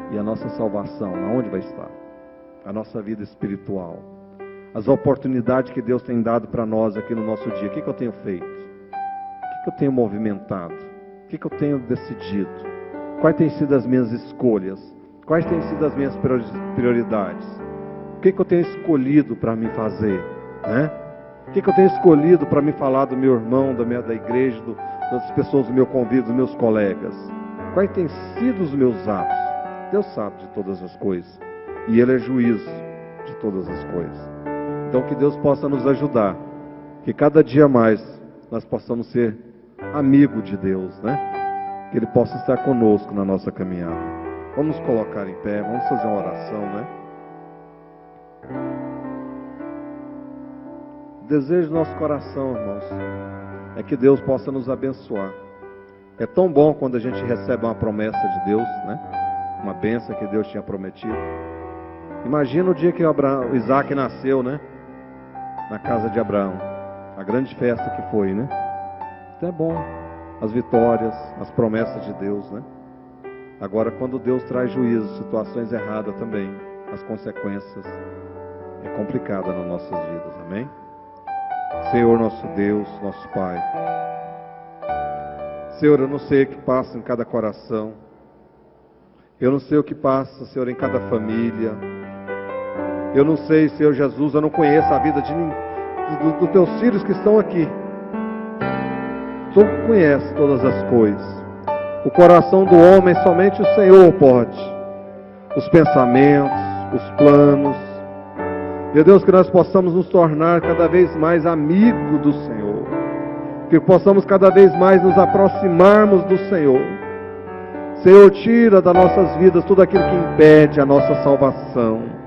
S1: E a nossa salvação, aonde vai estar? A nossa vida espiritual. As oportunidades que Deus tem dado para nós aqui no nosso dia. O que eu tenho feito? O que eu tenho movimentado? O que eu tenho decidido? Quais têm sido as minhas escolhas? Quais têm sido as minhas prioridades? O que eu tenho escolhido para me fazer? Né? O que eu tenho escolhido para me falar do meu irmão, da igreja, das pessoas do meu convívio, dos meus colegas? Quais têm sido os meus atos? Deus sabe de todas as coisas. E Ele é juiz de todas as coisas. Então que Deus possa nos ajudar. Que cada dia mais nós possamos ser amigo de Deus, né? Que Ele possa estar conosco na nossa caminhada. Vamos nos colocar em pé, vamos fazer uma oração, né? O desejo do nosso coração, irmãos, é que Deus possa nos abençoar. É tão bom quando a gente recebe uma promessa de Deus, né? Uma bênção que Deus tinha prometido. Imagina o dia que o Isaac nasceu, né? Na casa de Abraão. A grande festa que foi, né? Então é bom. As vitórias, as promessas de Deus, né? Agora, quando Deus traz juízo, situações erradas também, as consequências é complicada nas nossas vidas, amém? Senhor nosso Deus, nosso Pai. Senhor, eu não sei o que passa em cada coração. Eu não sei o que passa, Senhor, em cada família. Eu não sei, Senhor Jesus, eu não conheço a vida de dos teus filhos que estão aqui. Tu conheces todas as coisas. O coração do homem somente o Senhor pode. Os pensamentos, os planos. Meu Deus, que nós possamos nos tornar cada vez mais amigos do Senhor. Que possamos cada vez mais nos aproximarmos do Senhor. Senhor, tira das nossas vidas tudo aquilo que impede a nossa salvação.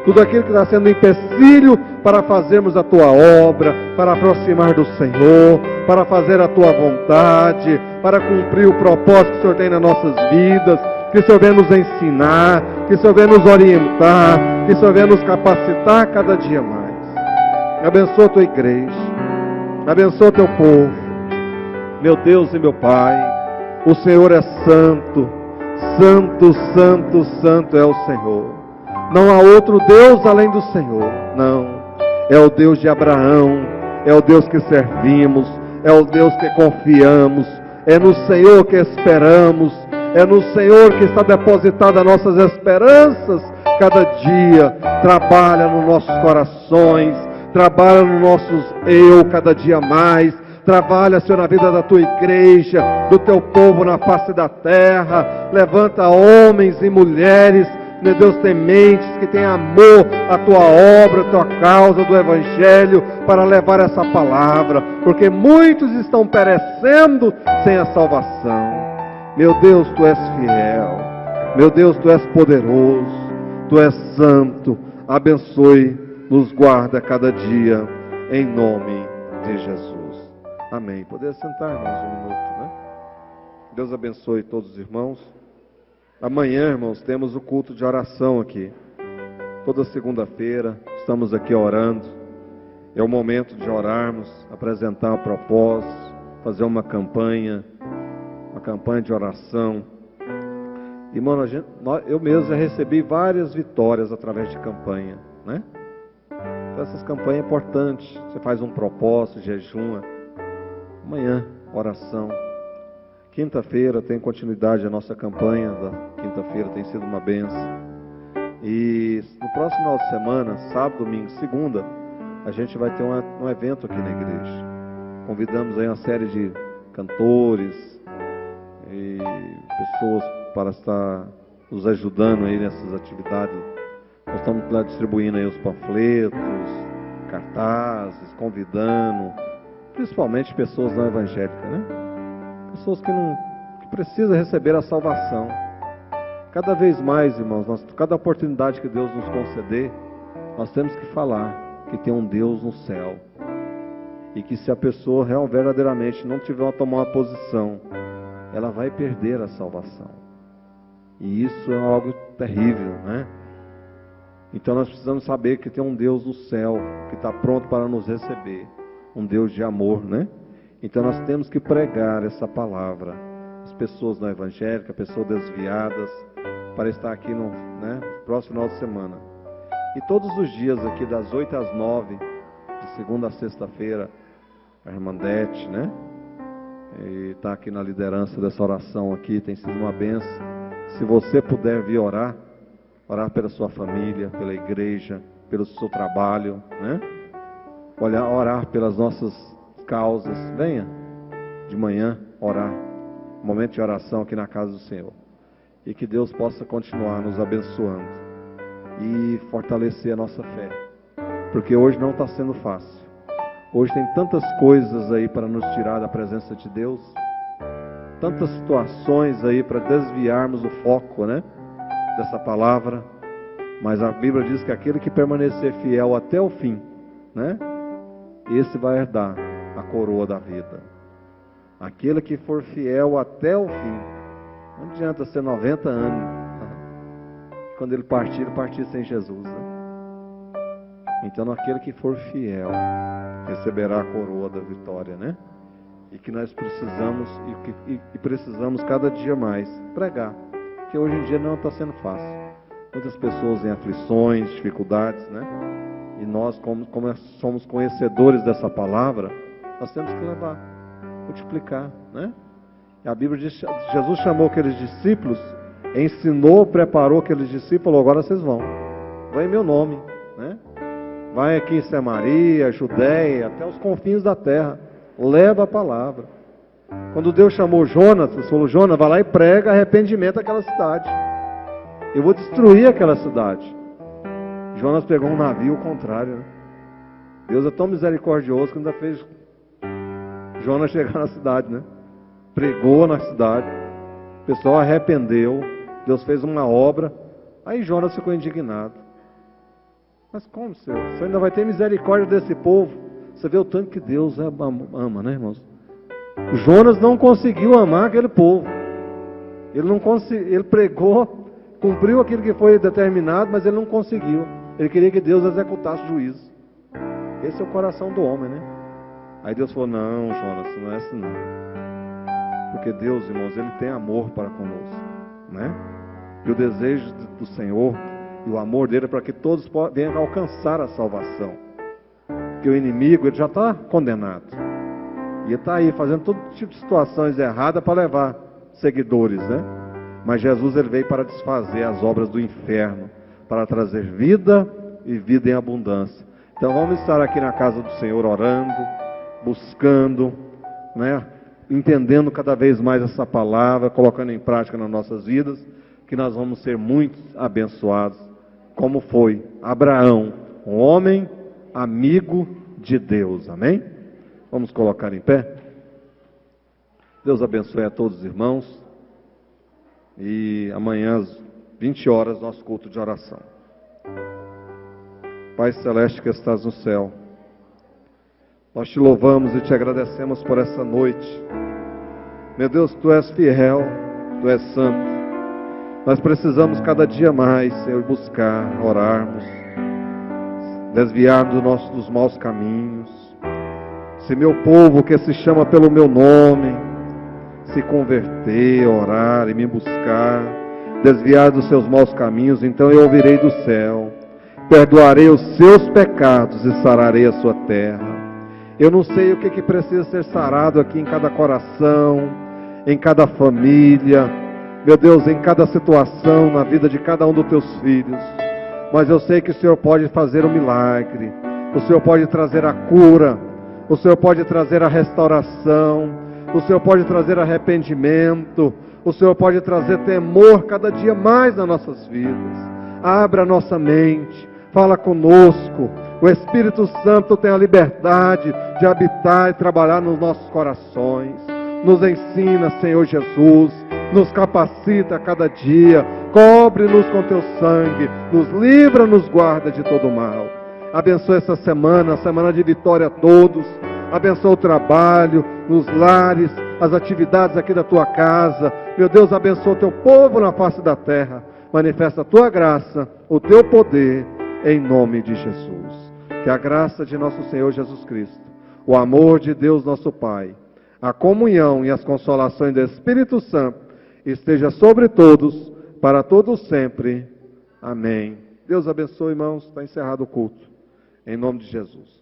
S1: Tudo aquilo que está sendo empecilho para fazermos a Tua obra, para aproximar do Senhor, para fazer a Tua vontade, para cumprir o propósito que o Senhor tem nas nossas vidas, que o Senhor venha nos ensinar, que o Senhor venha nos orientar, que o Senhor venha nos capacitar cada dia mais. Abençoa a Tua igreja, abençoa o Teu povo, meu Deus e meu Pai. O Senhor é santo, santo, santo, santo é o Senhor. Não há outro Deus além do Senhor, não. É o Deus de Abraão, é o Deus que servimos, é o Deus que confiamos, é no Senhor que esperamos, é no Senhor que está depositada as nossas esperanças cada dia. Trabalha nos nossos corações, trabalha nos nossos eu cada dia mais. Trabalha, Senhor, na vida da Tua igreja, do Teu povo na face da terra. Levanta homens e mulheres, meu Deus, tementes, que têm amor à Tua obra, à Tua causa, do Evangelho, para levar essa palavra, porque muitos estão perecendo sem a salvação. Meu Deus, Tu és fiel, meu Deus, Tu és poderoso, Tu és santo. Abençoe, nos guarda cada dia, em nome de Jesus. Amém. Poder sentar, irmãos, um minuto, né? Deus abençoe todos os irmãos. Amanhã, irmãos, temos o culto de oração aqui. Toda segunda-feira estamos aqui orando. É o momento de orarmos, apresentar o propósito, fazer uma campanha de oração. Irmão, eu mesmo já recebi várias vitórias através de campanha, né? Então, essas campanhas importantes. Você faz um propósito, jejuma. Amanhã, oração. Quinta-feira tem continuidade a nossa campanha da quinta-feira, tem sido uma bênção. E no próximo final de semana, sábado, domingo, segunda, a gente vai ter um evento aqui na igreja. Convidamos aí uma série de cantores e pessoas para estar nos ajudando aí nessas atividades. Nós estamos lá distribuindo aí os panfletos, cartazes, convidando, principalmente pessoas não evangélicas, né? Pessoas que precisam receber a salvação. Cada vez mais, irmãos, cada oportunidade que Deus nos conceder, nós temos que falar que tem um Deus no céu. E que se a pessoa verdadeiramente não tiver tomar uma posição, ela vai perder a salvação. E isso é algo terrível, né? Então nós precisamos saber que tem um Deus no céu, que está pronto para nos receber. Um Deus de amor, né? Então nós temos que pregar essa palavra. As pessoas não evangélicas, pessoas desviadas, para estar aqui no próximo final de semana. E todos os dias aqui, das 8 às 9, de segunda a sexta-feira, a irmã Dete, né? E está aqui na liderança dessa oração aqui, tem sido uma bênção. Se você puder vir orar pela sua família, pela igreja, pelo seu trabalho, né? Orar pelas nossas causas. Venha de manhã orar. Um momento de oração aqui na casa do Senhor. E que Deus possa continuar nos abençoando e fortalecer a nossa fé. Porque hoje não está sendo fácil. Hoje tem tantas coisas aí para nos tirar da presença de Deus. Tantas situações aí para desviarmos o foco, né? Dessa palavra. Mas a Bíblia diz que aquele que permanecer fiel até o fim, né? Esse vai herdar a coroa da vida. Aquele que for fiel até o fim. Não adianta ser 90 anos. Quando ele partir sem Jesus. Né? Então aquele que for fiel receberá a coroa da vitória, né? E que nós precisamos, e precisamos cada dia mais pregar. Porque hoje em dia não está sendo fácil. Muitas pessoas em aflições, dificuldades, né? E nós, como somos conhecedores dessa palavra, nós temos que levar, multiplicar, né? E a Bíblia diz que Jesus chamou aqueles discípulos, ensinou, preparou aqueles discípulos, agora vocês vão em meu nome, né? Vai aqui em Samaria, Judeia, até os confins da terra, leva a palavra. Quando Deus chamou Jonas, ele falou, Jonas, vai lá e prega arrependimento àquela cidade. Eu vou destruir aquela cidade. Jonas pegou um navio, o contrário, né? Deus é tão misericordioso que ainda fez Jonas chegar na cidade, né? Pregou na cidade, o pessoal arrependeu, Deus fez uma obra, aí Jonas ficou indignado. Mas como, Senhor? Você ainda vai ter misericórdia desse povo? Você vê o tanto que Deus ama, né, irmãos? Jonas não conseguiu amar aquele povo. Ele pregou, cumpriu aquilo que foi determinado, mas ele não conseguiu. Ele queria que Deus executasse o juízo. Esse é o coração do homem, né? Aí Deus falou, não, Jonas, não é assim não. Porque Deus, irmãos, Ele tem amor para conosco, né? E o desejo do Senhor e o amor dele é para que todos venham alcançar a salvação. Porque o inimigo, ele já está condenado. E ele está aí fazendo todo tipo de situações erradas para levar seguidores, né? Mas Jesus, ele veio para desfazer as obras do inferno, para trazer vida e vida em abundância. Então vamos estar aqui na casa do Senhor orando, buscando, né? Entendendo cada vez mais essa palavra, colocando em prática nas nossas vidas, que nós vamos ser muito abençoados, como foi Abraão, um homem amigo de Deus, amém? Vamos colocar em pé? Deus abençoe a todos os irmãos, e amanhã às 20 horas, nosso culto de oração. Pai Celeste que estás no céu, nós te louvamos e te agradecemos por essa noite. Meu Deus, Tu és fiel, Tu és santo. Nós precisamos cada dia mais, Senhor, buscar, orarmos, desviar dos maus caminhos. Se meu povo que se chama pelo meu nome, se converter, orar e me buscar, desviar dos seus maus caminhos, então eu ouvirei do céu, perdoarei os seus pecados e sararei a sua terra. Eu não sei o que precisa ser sarado aqui em cada coração, em cada família, meu Deus, em cada situação, na vida de cada um dos teus filhos. Mas eu sei que o Senhor pode fazer um milagre, o Senhor pode trazer a cura, o Senhor pode trazer a restauração, o Senhor pode trazer arrependimento, o Senhor pode trazer temor cada dia mais nas nossas vidas. Abra a nossa mente, fala conosco. O Espírito Santo tem a liberdade de habitar e trabalhar nos nossos corações. Nos ensina, Senhor Jesus, nos capacita a cada dia, Cobre-nos com teu sangue, nos livra, nos guarda de todo mal. Abençoa essa semana, semana de vitória a todos. Abençoa o trabalho, nos lares, as atividades aqui da tua casa. Meu Deus, abençoa o teu povo na face da terra. Manifesta a tua graça, o teu poder, em nome de Jesus. Que a graça de nosso Senhor Jesus Cristo, o amor de Deus nosso Pai, a comunhão e as consolações do Espírito Santo esteja sobre todos, para todos sempre. Amém. Deus abençoe, irmãos. Está encerrado o culto. Em nome de Jesus.